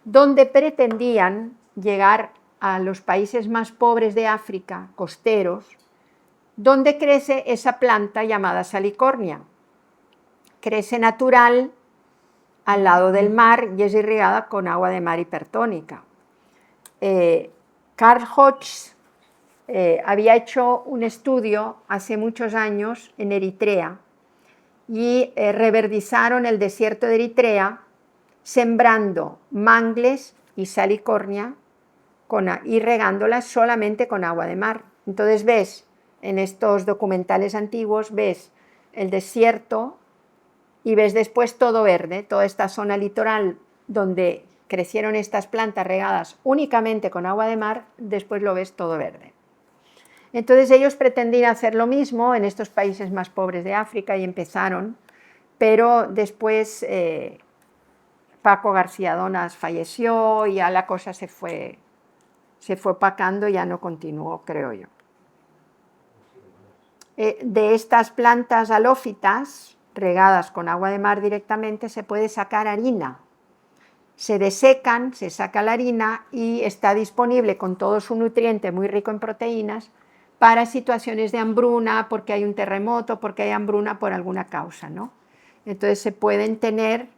A: donde pretendían llegar a los países más pobres de África, costeros, donde crece esa planta llamada salicornia. Crece natural al lado del mar y es irrigada con agua de mar hipertónica. Carl Hodges había hecho un estudio hace muchos años en Eritrea y reverdizaron el desierto de Eritrea sembrando mangles y salicornia y regándolas solamente con agua de mar. Entonces ves, en estos documentales antiguos, ves el desierto y ves después todo verde, toda esta zona litoral donde crecieron estas plantas regadas únicamente con agua de mar, después lo ves todo verde. Entonces ellos pretendían hacer lo mismo en estos países más pobres de África y empezaron, pero después Paco García Donas falleció y ya la cosa se fue opacando y ya no continuó, creo yo. De estas plantas halófitas, regadas con agua de mar directamente, se puede sacar harina. Se desecan, se saca la harina y está disponible con todo su nutriente muy rico en proteínas para situaciones de hambruna, porque hay un terremoto, porque hay hambruna por alguna causa, ¿no? Entonces se pueden tener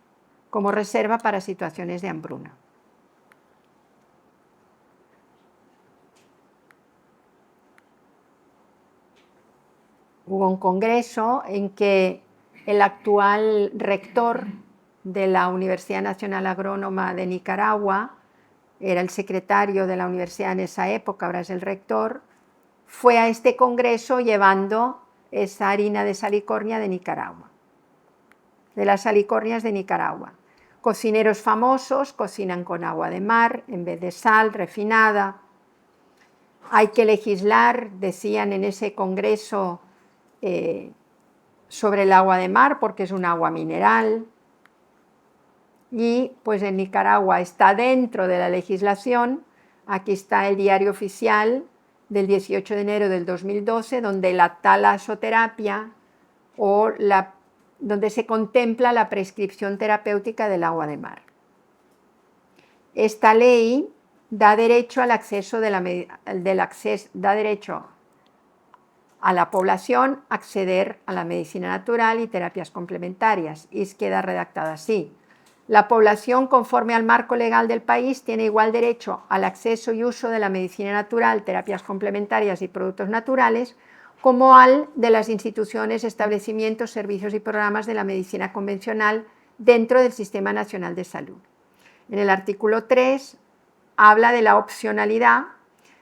A: como reserva para situaciones de hambruna. Hubo un congreso en que el actual rector de la Universidad Nacional Agrónoma de Nicaragua, era el secretario de la universidad en esa época, ahora es el rector, fue a este congreso llevando esa harina de salicornia de Nicaragua, de las salicornias de Nicaragua. Cocineros famosos cocinan con agua de mar en vez de sal refinada. Hay que legislar, decían en ese congreso, sobre el agua de mar porque es un agua mineral. Y pues en Nicaragua está dentro de la legislación. Aquí está el diario oficial del 18 de enero del 2012, donde la talasoterapia donde se contempla la prescripción terapéutica del agua de mar. Esta ley da derecho al acceso da derecho a la población a acceder a la medicina natural y terapias complementarias, y queda redactada así. La población, conforme al marco legal del país, tiene igual derecho al acceso y uso de la medicina natural, terapias complementarias y productos naturales, como al de las instituciones, establecimientos, servicios y programas de la medicina convencional dentro del Sistema Nacional de Salud. En el artículo 3 habla de la opcionalidad,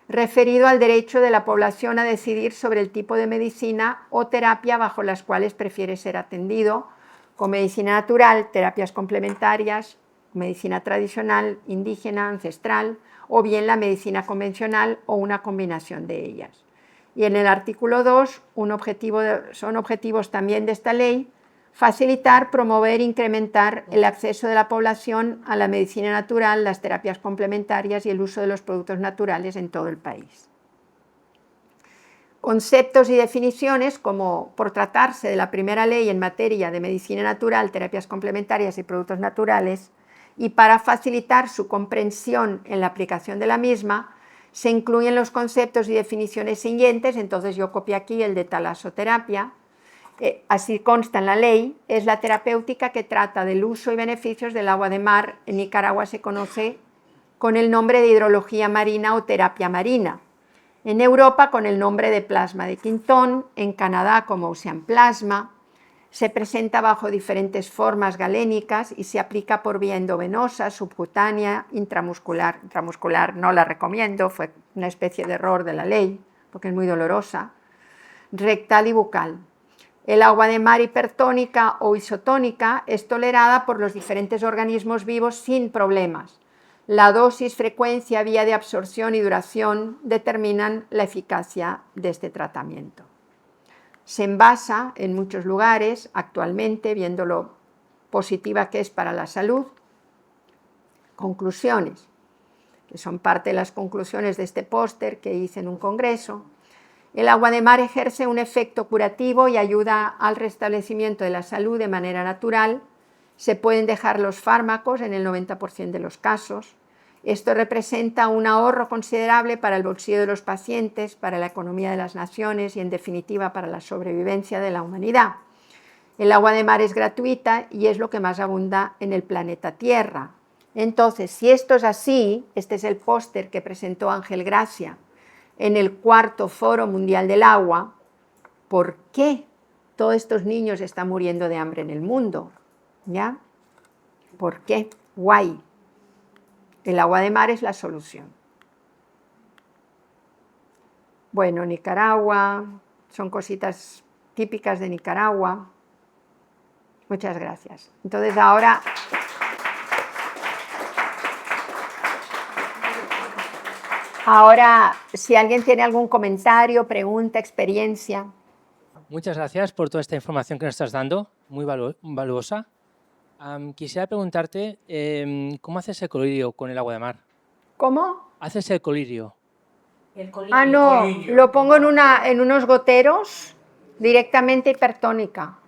A: referido al derecho de la población a decidir sobre el tipo de medicina o terapia bajo las cuales prefiere ser atendido, con medicina natural, terapias complementarias, medicina tradicional, indígena, ancestral, o bien la medicina convencional o una combinación de ellas. Y en el artículo 2 son objetivos también de esta ley: facilitar, promover e incrementar el acceso de la población a la medicina natural, las terapias complementarias y el uso de los productos naturales en todo el país. Conceptos y definiciones, como por tratarse de la primera ley en materia de medicina natural, terapias complementarias y productos naturales, y para facilitar su comprensión en la aplicación de la misma, se incluyen los conceptos y definiciones siguientes. Entonces yo copié aquí el de talasoterapia. Así consta en la ley: es la terapéutica que trata del uso y beneficios del agua de mar. En Nicaragua se conoce con el nombre de hidrología marina o terapia marina. En Europa con el nombre de plasma de Quinton, en Canadá como Ocean Plasma. Se presenta bajo diferentes formas galénicas y se aplica por vía endovenosa, subcutánea, intramuscular. Intramuscular no la recomiendo, fue una especie de error de la ley, porque es muy dolorosa. Rectal y bucal. El agua de mar hipertónica o isotónica es tolerada por los diferentes organismos vivos sin problemas. La dosis, frecuencia, vía de absorción y duración determinan la eficacia de este tratamiento. Se envasa en muchos lugares actualmente, viendo lo positiva que es para la salud. Conclusiones, que son parte de las conclusiones de este póster que hice en un congreso. El agua de mar ejerce un efecto curativo y ayuda al restablecimiento de la salud de manera natural. Se pueden dejar los fármacos en el 90% de los casos. Esto representa un ahorro considerable para el bolsillo de los pacientes, para la economía de las naciones y, en definitiva, para la sobrevivencia de la humanidad. El agua de mar es gratuita y es lo que más abunda en el planeta Tierra. Entonces, si esto es así, este es el póster que presentó Ángel Gracia en el 4º Foro Mundial del Agua. ¿Por qué todos estos niños están muriendo de hambre en el mundo? ¿Ya? ¿Por qué? Why? El agua de mar es la solución. Bueno, Nicaragua, son cositas típicas de Nicaragua. Muchas gracias. Entonces ahora, si alguien tiene algún comentario, pregunta, experiencia.
B: Muchas gracias por toda esta información que nos estás dando, muy valuosa. Quisiera preguntarte, ¿cómo haces el colirio con el agua de mar?
A: ¿Cómo?
B: ¿Haces el colirio?
A: No, lo pongo en unos goteros directamente hipertónica.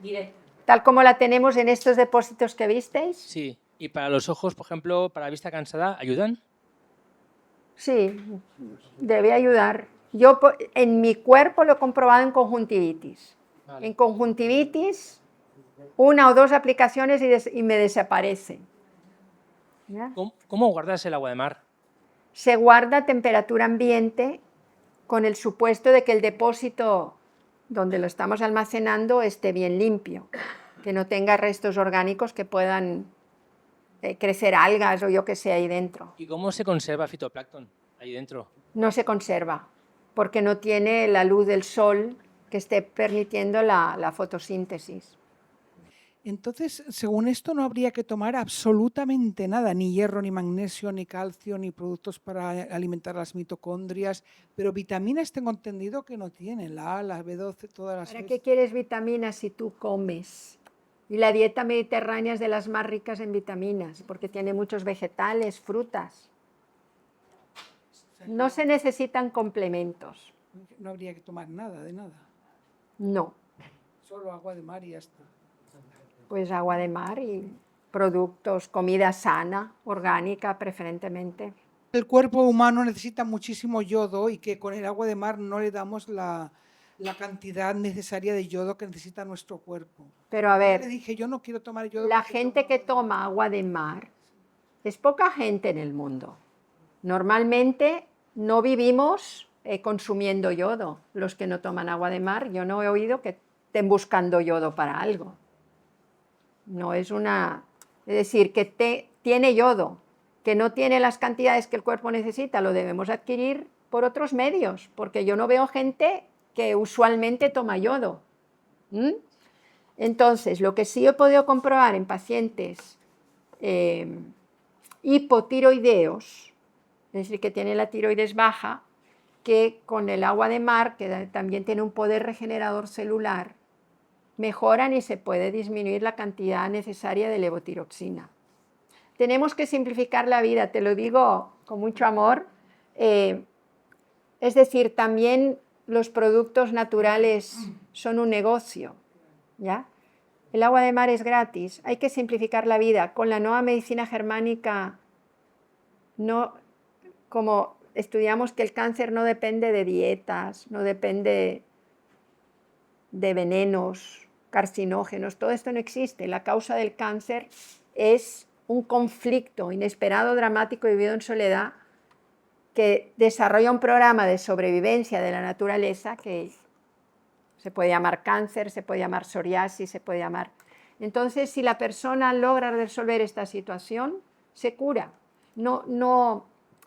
A: Tal como la tenemos en estos depósitos que visteis.
B: Sí. ¿Y para los ojos, por ejemplo, para la vista cansada, ayudan?
A: Sí, debe ayudar. Yo en mi cuerpo lo he comprobado en conjuntivitis. Vale. En conjuntivitis, 1 o 2 aplicaciones y me desaparece.
B: ¿Cómo guardas el agua de mar?
A: Se guarda a temperatura ambiente con el supuesto de que el depósito donde lo estamos almacenando esté bien limpio, que no tenga restos orgánicos que puedan crecer algas o yo que sé ahí dentro.
B: ¿Y cómo se conserva fitoplancton ahí dentro?
A: No se conserva, porque no tiene la luz del sol que esté permitiendo la fotosíntesis.
C: Entonces, según esto, no habría que tomar absolutamente nada, ni hierro, ni magnesio, ni calcio, ni productos para alimentar las mitocondrias, pero vitaminas tengo entendido que no tienen, la A, la B12, todas las...
A: ¿Para qué quieres vitaminas si tú comes? Y la dieta mediterránea es de las más ricas en vitaminas, porque tiene muchos vegetales, frutas. No se necesitan complementos.
C: No habría que tomar nada, de nada.
A: No.
C: Solo agua de mar y ya está.
A: Pues agua de mar productos, comida sana, orgánica preferentemente.
C: El cuerpo humano necesita muchísimo yodo y que con el agua de mar no le damos la cantidad necesaria de yodo que necesita nuestro cuerpo.
A: Pero a
C: Yo le
A: ver,
C: dije, yo no quiero tomar yodo.
A: la
C: porque
A: gente
C: tomo
A: que
C: agua de mar.
A: toma agua de mar es poca gente en el mundo. Normalmente no vivimos consumiendo yodo. Los que no toman agua de mar, yo no he oído que estén buscando yodo para algo. No es una... Es decir, que tiene yodo, que no tiene las cantidades que el cuerpo necesita, lo debemos adquirir por otros medios, porque yo no veo gente que usualmente toma yodo. ¿Mm? Entonces, lo que sí he podido comprobar en pacientes hipotiroideos, es decir, que tienen la tiroides baja, que con el agua de mar, que también tiene un poder regenerador celular, mejoran y se puede disminuir la cantidad necesaria de levotiroxina. Tenemos que simplificar la vida, te lo digo con mucho amor. Es decir, también los productos naturales son un negocio, ¿ya? El agua de mar es gratis, hay que simplificar la vida. Con la nueva medicina germánica, no, como estudiamos que el cáncer no depende de dietas, no depende de venenos, carcinógenos, todo esto no existe. La causa del cáncer es un conflicto inesperado, dramático, vivido en soledad, que desarrolla un programa de sobrevivencia de la naturaleza que se puede llamar cáncer, se puede llamar psoriasis, se puede llamar... Entonces, si la persona logra resolver esta situación, se cura. No,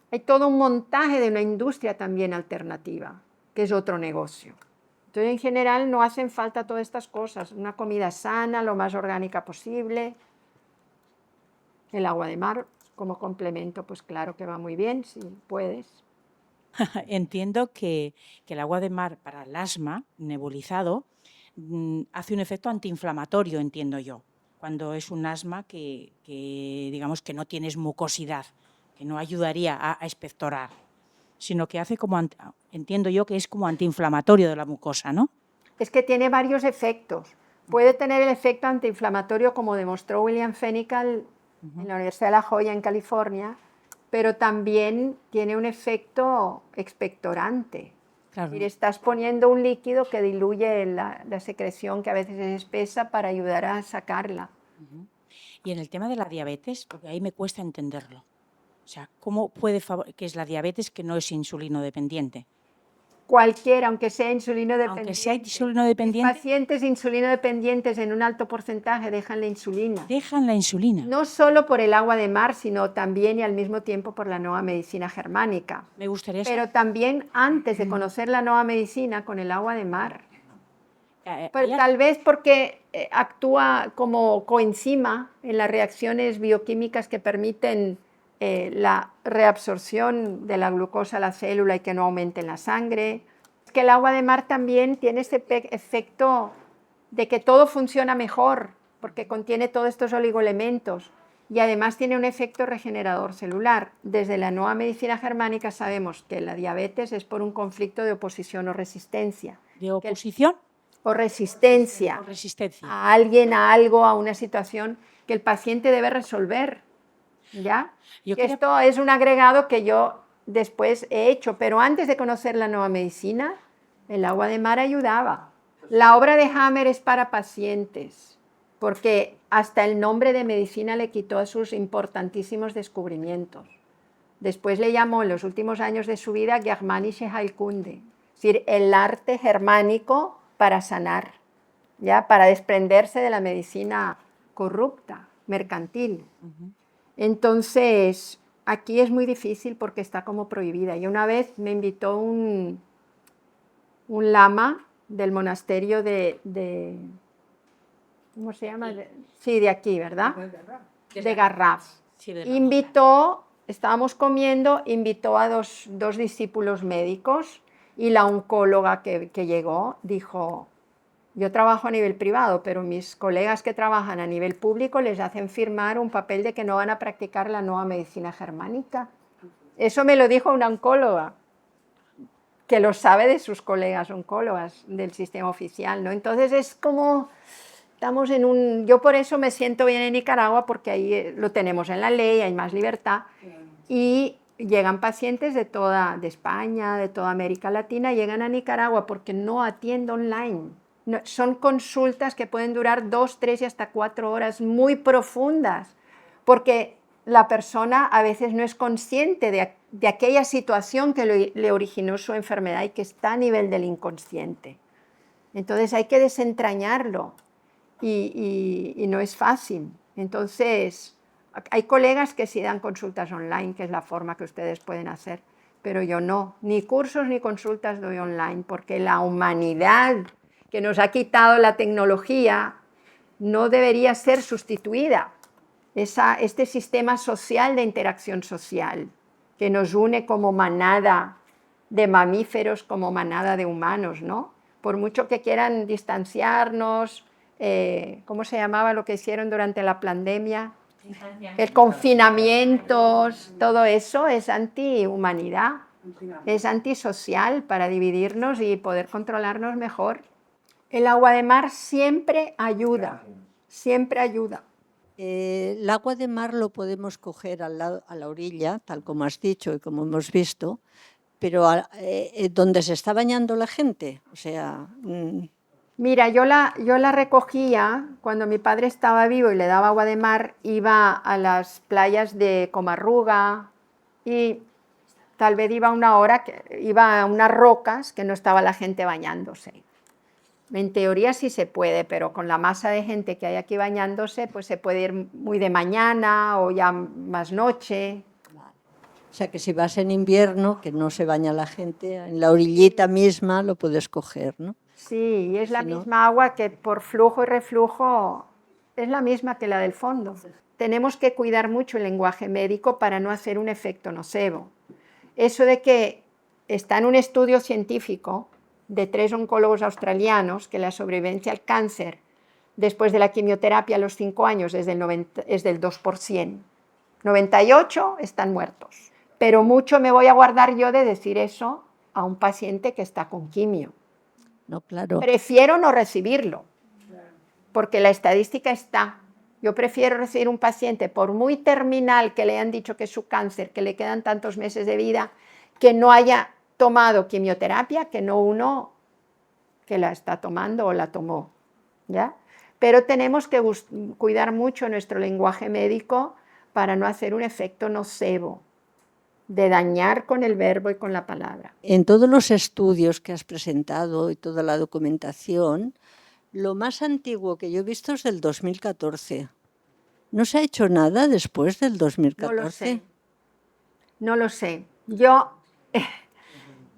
A: hay todo un montaje de una industria también alternativa, que es otro negocio. Entonces, en general, no hacen falta todas estas cosas. Una comida sana, lo más orgánica posible. El agua de mar como complemento, pues claro que va muy bien, si puedes.
D: Entiendo que el agua de mar para el asma nebulizado hace un efecto antiinflamatorio, entiendo yo, cuando es un asma que digamos que no tienes mucosidad, que no ayudaría a expectorar, sino que hace como, entiendo yo que es como antiinflamatorio de la mucosa, ¿no?
A: Es que tiene varios efectos. Puede tener el efecto antiinflamatorio, como demostró William Fenical en la Universidad de La Joya, en California, pero también tiene un efecto expectorante.
D: Claro.
A: Es decir, estás poniendo un líquido que diluye la secreción, que a veces es espesa, para ayudar a sacarla.
D: Y en el tema de la diabetes, porque ahí me cuesta entenderlo. O sea, ¿cómo puede que es la diabetes que no es insulino dependiente?
A: Cualquiera, aunque sea insulino dependiente.
D: Aunque sea insulino dependiente.
A: Los pacientes insulino dependientes en un alto porcentaje dejan la insulina.
D: Dejan la insulina.
A: No solo por el agua de mar, sino también y al mismo tiempo por la nueva medicina germánica.
D: Me gustaría
A: Pero también antes de conocer la nueva medicina con el agua de mar. Pero tal vez porque actúa como coenzima en las reacciones bioquímicas que permiten la reabsorción de la glucosa a la célula y que no aumente en la sangre. Es que el agua de mar también tiene ese efecto de que todo funciona mejor, porque contiene todos estos oligoelementos y además tiene un efecto regenerador celular. Desde la nueva medicina germánica sabemos que la diabetes es por un conflicto de oposición o resistencia.
D: ¿De oposición?
A: O resistencia.
D: O resistencia.
A: A alguien, a algo, a una situación que el paciente debe resolver. ¿Ya? Esto es un agregado que yo después he hecho, pero antes de conocer la nueva medicina, el agua de mar ayudaba. La obra de Hammer es para pacientes, porque hasta el nombre de medicina le quitó a sus importantísimos descubrimientos. Después le llamó en los últimos años de su vida Germanische Heilkunde, es decir, el arte germánico para sanar, ¿ya? Para desprenderse de la medicina corrupta, mercantil. Entonces, aquí es muy difícil porque está como prohibida. Y una vez me invitó un lama del monasterio de ¿cómo se llama? Sí, de aquí, ¿verdad? De Garraf.
D: Sí,
A: invitó, estábamos comiendo, invitó a dos discípulos médicos y la oncóloga que llegó dijo: yo trabajo a nivel privado, pero mis colegas que trabajan a nivel público les hacen firmar un papel de que no van a practicar la nueva medicina germánica. Eso me lo dijo una oncóloga, que lo sabe de sus colegas oncólogas del sistema oficial, ¿no? Entonces es como estamos en un... Yo por eso me siento bien en Nicaragua, porque ahí lo tenemos en la ley, hay más libertad, y llegan pacientes de España, de toda América Latina, llegan a Nicaragua porque no atiendo online. No, son consultas que pueden durar 2, 3 y hasta 4 horas, muy profundas, porque la persona a veces no es consciente de aquella situación que le originó su enfermedad y que está a nivel del inconsciente. Entonces hay que desentrañarlo y no es fácil. Entonces hay colegas que sí dan consultas online, que es la forma que ustedes pueden hacer, pero yo no, ni cursos ni consultas doy online, porque la humanidad que nos ha quitado la tecnología no debería ser sustituida. Este sistema social de interacción social que nos une como manada de mamíferos, como manada de humanos, ¿no? Por mucho que quieran distanciarnos, ¿cómo se llamaba lo que hicieron durante la pandemia? El confinamiento, todo eso es antihumanidad, es antisocial para dividirnos y poder controlarnos mejor. El agua de mar siempre ayuda, siempre ayuda.
E: El agua de mar lo podemos coger a la orilla, tal como has dicho y como hemos visto, pero donde se está bañando la gente, o sea...
A: Mira, yo la recogía cuando mi padre estaba vivo y le daba agua de mar, iba a las playas de Comarruga y tal vez iba iba a unas rocas que no estaba la gente bañándose. En teoría sí se puede, pero con la masa de gente que hay aquí bañándose, pues se puede ir muy de mañana o ya más noche.
E: O sea que si vas en invierno, que no se baña la gente, en la orillita misma lo puedes coger, ¿no?
A: Sí, y es la
E: Si no...
A: misma agua que por flujo y reflujo es la misma que la del fondo. Tenemos que cuidar mucho el lenguaje médico para no hacer un efecto nocebo. Eso de que está en un estudio científico de 3 oncólogos australianos que la sobrevivencia al cáncer después de la quimioterapia a los 5 años es del 2%. 98 están muertos. Pero mucho me voy a guardar yo de decir eso a un paciente que está con quimio.
E: No, claro.
A: Prefiero no recibirlo, porque la estadística está. Yo prefiero recibir un paciente, por muy terminal que le hayan dicho que es su cáncer, que le quedan tantos meses de vida, que no haya tomado quimioterapia, que no uno que la está tomando o la tomó, ¿ya? Pero tenemos que cuidar mucho nuestro lenguaje médico para no hacer un efecto nocebo, de dañar con el verbo y con la palabra.
E: En todos los estudios que has presentado y toda la documentación, lo más antiguo que yo he visto es del 2014. ¿No se ha hecho nada después del 2014?
A: No lo sé. No lo sé.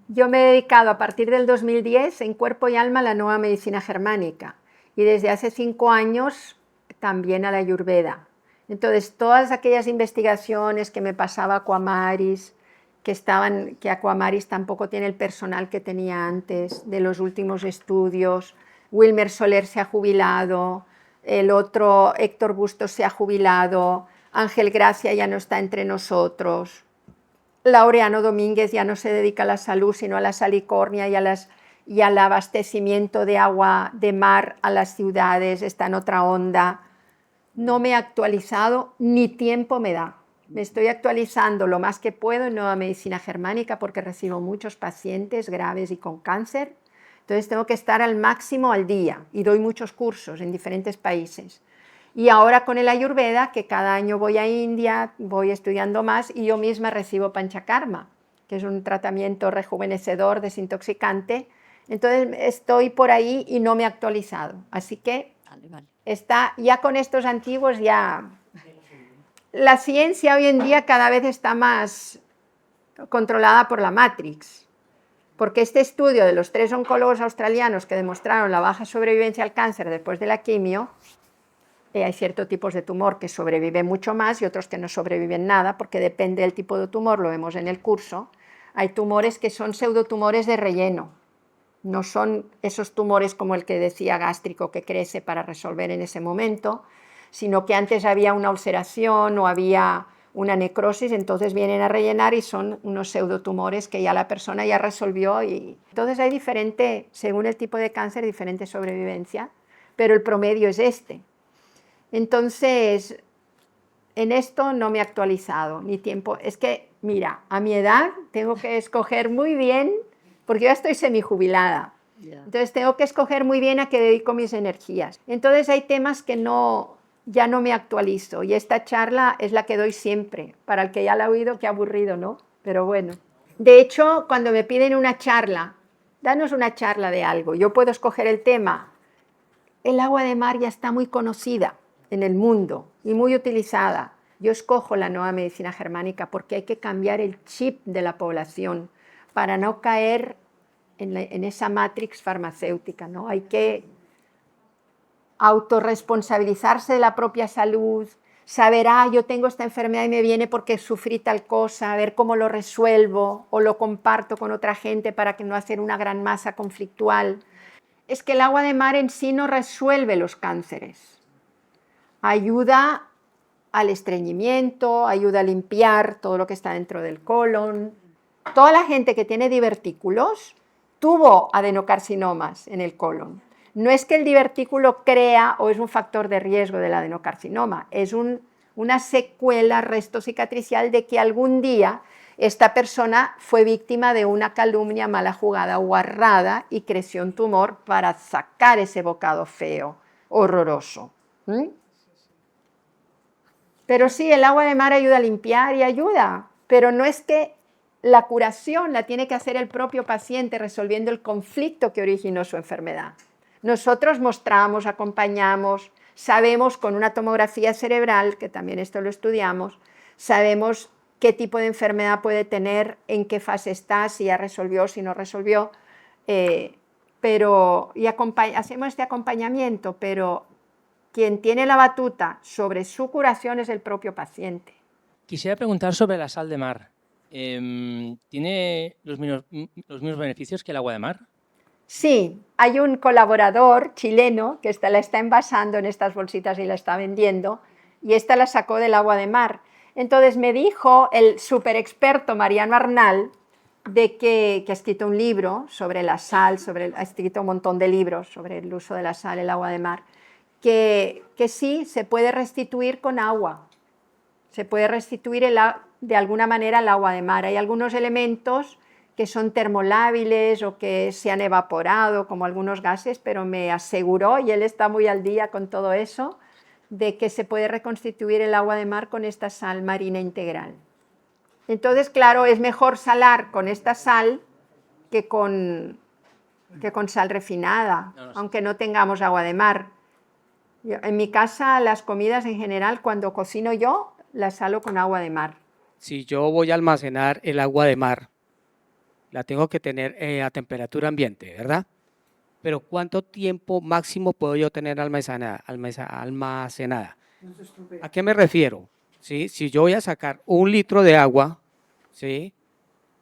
A: Yo me he dedicado a partir del 2010 en cuerpo y alma a la nueva medicina germánica y desde hace 5 años también a la Ayurveda. Entonces, todas aquellas investigaciones que me pasaba Aquamaris, que Aquamaris tampoco tiene el personal que tenía antes, de los últimos estudios, Wilmer Soler se ha jubilado, el otro Héctor Bustos se ha jubilado, Ángel Gracia ya no está entre nosotros, Laureano Domínguez ya no se dedica a la salud, sino a la salicornia y al abastecimiento de agua de mar a las ciudades, está en otra onda. No me he actualizado, ni tiempo me da. Me estoy actualizando lo más que puedo en nueva medicina germánica porque recibo muchos pacientes graves y con cáncer. Entonces tengo que estar al máximo al día y doy muchos cursos en diferentes países. Y ahora con el Ayurveda, que cada año voy a India, voy estudiando más y yo misma recibo Panchakarma, que es un tratamiento rejuvenecedor, desintoxicante. Entonces estoy por ahí y no me he actualizado. Así que está ya con estos antiguos ya... La ciencia hoy en día cada vez está más controlada por la Matrix, porque este estudio de los 3 oncólogos australianos que demostraron la baja sobrevivencia al cáncer después de la quimio, hay ciertos tipos de tumor que sobreviven mucho más y otros que no sobreviven nada, porque depende del tipo de tumor, lo vemos en el curso. Hay tumores que son pseudotumores de relleno, no son esos tumores como el que decía gástrico que crece para resolver en ese momento, sino que antes había una ulceración o había una necrosis, entonces vienen a rellenar y son unos pseudotumores que ya la persona ya resolvió. Entonces hay según el tipo de cáncer, diferente sobrevivencia, pero el promedio es este. Entonces, en esto no me he actualizado, ni tiempo. Es que, mira, a mi edad tengo que escoger muy bien, porque yo ya estoy semijubilada. Entonces tengo que escoger muy bien a qué dedico mis energías. Entonces hay temas que ya no me actualizo, y esta charla es la que doy siempre. Para el que ya la ha oído, qué aburrido, ¿no? Pero bueno. De hecho, cuando me piden una charla, danos una charla de algo, yo puedo escoger el tema. El agua de mar ya está muy conocida en el mundo y muy utilizada. Yo escojo la nueva medicina germánica porque hay que cambiar el chip de la población para no caer en esa matrix farmacéutica, ¿no? Hay que autorresponsabilizarse de la propia salud, saber, yo tengo esta enfermedad y me viene porque sufrí tal cosa, a ver cómo lo resuelvo o lo comparto con otra gente para que no hacer una gran masa conflictual. Es que el agua de mar en sí no resuelve los cánceres. Ayuda al estreñimiento, ayuda a limpiar todo lo que está dentro del colon. Toda la gente que tiene divertículos tuvo adenocarcinomas en el colon. No es que el divertículo crea o es un factor de riesgo del adenocarcinoma, es una secuela, resto cicatricial de que algún día esta persona fue víctima de una calumnia mala jugada o arrada y creció un tumor para sacar ese bocado feo, horroroso. Pero sí, el agua de mar ayuda a limpiar y ayuda, pero no es que la curación la tiene que hacer el propio paciente resolviendo el conflicto que originó su enfermedad. Nosotros mostramos, acompañamos, sabemos con una tomografía cerebral, que también esto lo estudiamos, sabemos qué tipo de enfermedad puede tener, en qué fase está, si ya resolvió, si no resolvió, hacemos este acompañamiento, pero quien tiene la batuta sobre su curación es el propio paciente.
B: Quisiera preguntar sobre la sal de mar. ¿Tiene los mismos beneficios que el agua de mar?
A: Sí, hay un colaborador chileno que la está envasando en estas bolsitas y la está vendiendo, y esta la sacó del agua de mar. Entonces me dijo el súper experto Mariano Arnal, que ha escrito un libro sobre la sal, ha escrito un montón de libros sobre el uso de la sal, el agua de mar, que sí, se puede restituir con agua, se puede restituir de alguna manera el agua de mar. Hay algunos elementos que son termolábiles o que se han evaporado, como algunos gases, pero me aseguró, y él está muy al día con todo eso, de que se puede reconstituir el agua de mar con esta sal marina integral. Entonces, claro, es mejor salar con esta sal que con sal refinada, aunque no tengamos agua de mar. En mi casa, las comidas en general, cuando cocino yo, las salo con agua de mar.
F: Si yo voy a almacenar el agua de mar, la tengo que tener a temperatura ambiente, ¿verdad? Pero ¿cuánto tiempo máximo puedo yo tener almacenada? ¿A qué me refiero? ¿Sí? Si yo voy a sacar 1 litro de agua, ¿sí?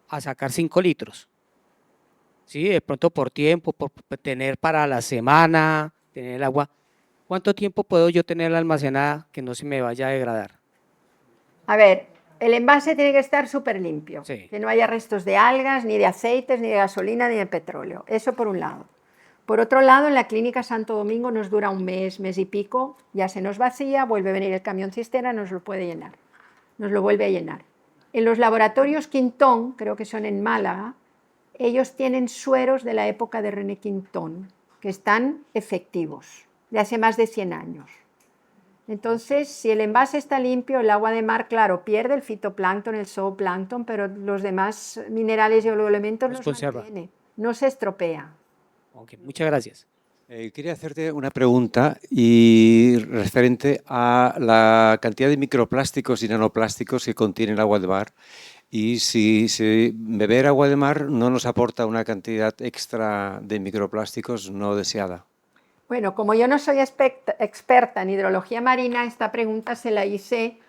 F: A sacar 5 litros. ¿Sí? De pronto por tiempo, por tener para la semana, tener el agua. ¿Cuánto tiempo puedo yo tener almacenada que no se me vaya a degradar?
A: A ver, el envase tiene que estar súper limpio,
F: sí,
A: que no haya restos de algas, ni de aceites, ni de gasolina, ni de petróleo. Eso por un lado. Por otro lado, en la clínica Santo Domingo nos dura un mes, mes y pico, ya se nos vacía, vuelve a venir el camión cisterna, nos lo puede llenar, nos lo vuelve a llenar. En los laboratorios Quintón, creo que son en Málaga, ellos tienen sueros de la época de René Quintón, que están efectivos, de hace más de 100 años. Entonces, si el envase está limpio, el agua de mar, claro, pierde el fitoplancton, el zooplancton, pero los demás minerales y oligoelementos los mantiene, no se estropea.
F: Okay, muchas gracias.
G: Quería hacerte una pregunta y referente a la cantidad de microplásticos y nanoplásticos que contiene el agua de mar, y si beber agua de mar no nos aporta una cantidad extra de microplásticos no deseada.
A: Bueno, como yo no soy experta en hidrología marina, esta pregunta se la hice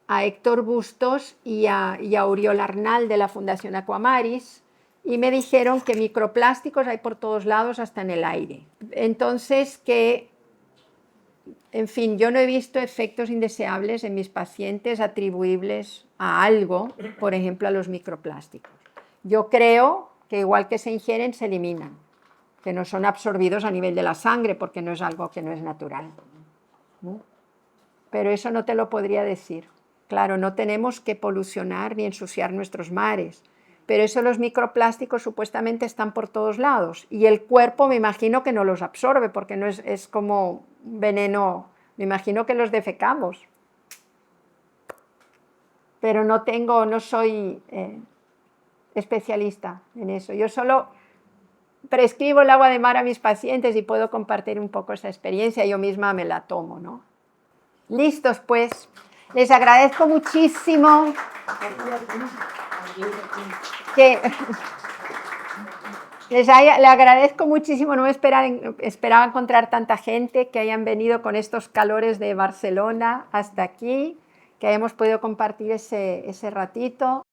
A: a Héctor Bustos y a Oriol Arnal de la Fundación Aquamaris, y me dijeron que microplásticos hay por todos lados, hasta en el aire. Entonces, en fin, yo no he visto efectos indeseables en mis pacientes atribuibles a algo, por ejemplo, a los microplásticos. Yo creo que igual que se ingieren, se eliminan. que no son absorbidos a nivel de la sangre, porque no es algo que no es natural, ¿no? Pero eso no te lo podría decir. Claro, no tenemos que polucionar ni ensuciar nuestros mares, pero eso los microplásticos supuestamente están por todos lados y el cuerpo me imagino que no los absorbe porque no es como un veneno, me imagino que los defecamos. Pero no soy especialista en eso. Yo solo prescribo el agua de mar a mis pacientes y puedo compartir un poco esa experiencia, yo misma me la tomo, ¿no? Listos, pues. Les agradezco muchísimo que le agradezco muchísimo, no me esperaba encontrar tanta gente, que hayan venido con estos calores de Barcelona hasta aquí, que hayamos podido compartir ese ratito.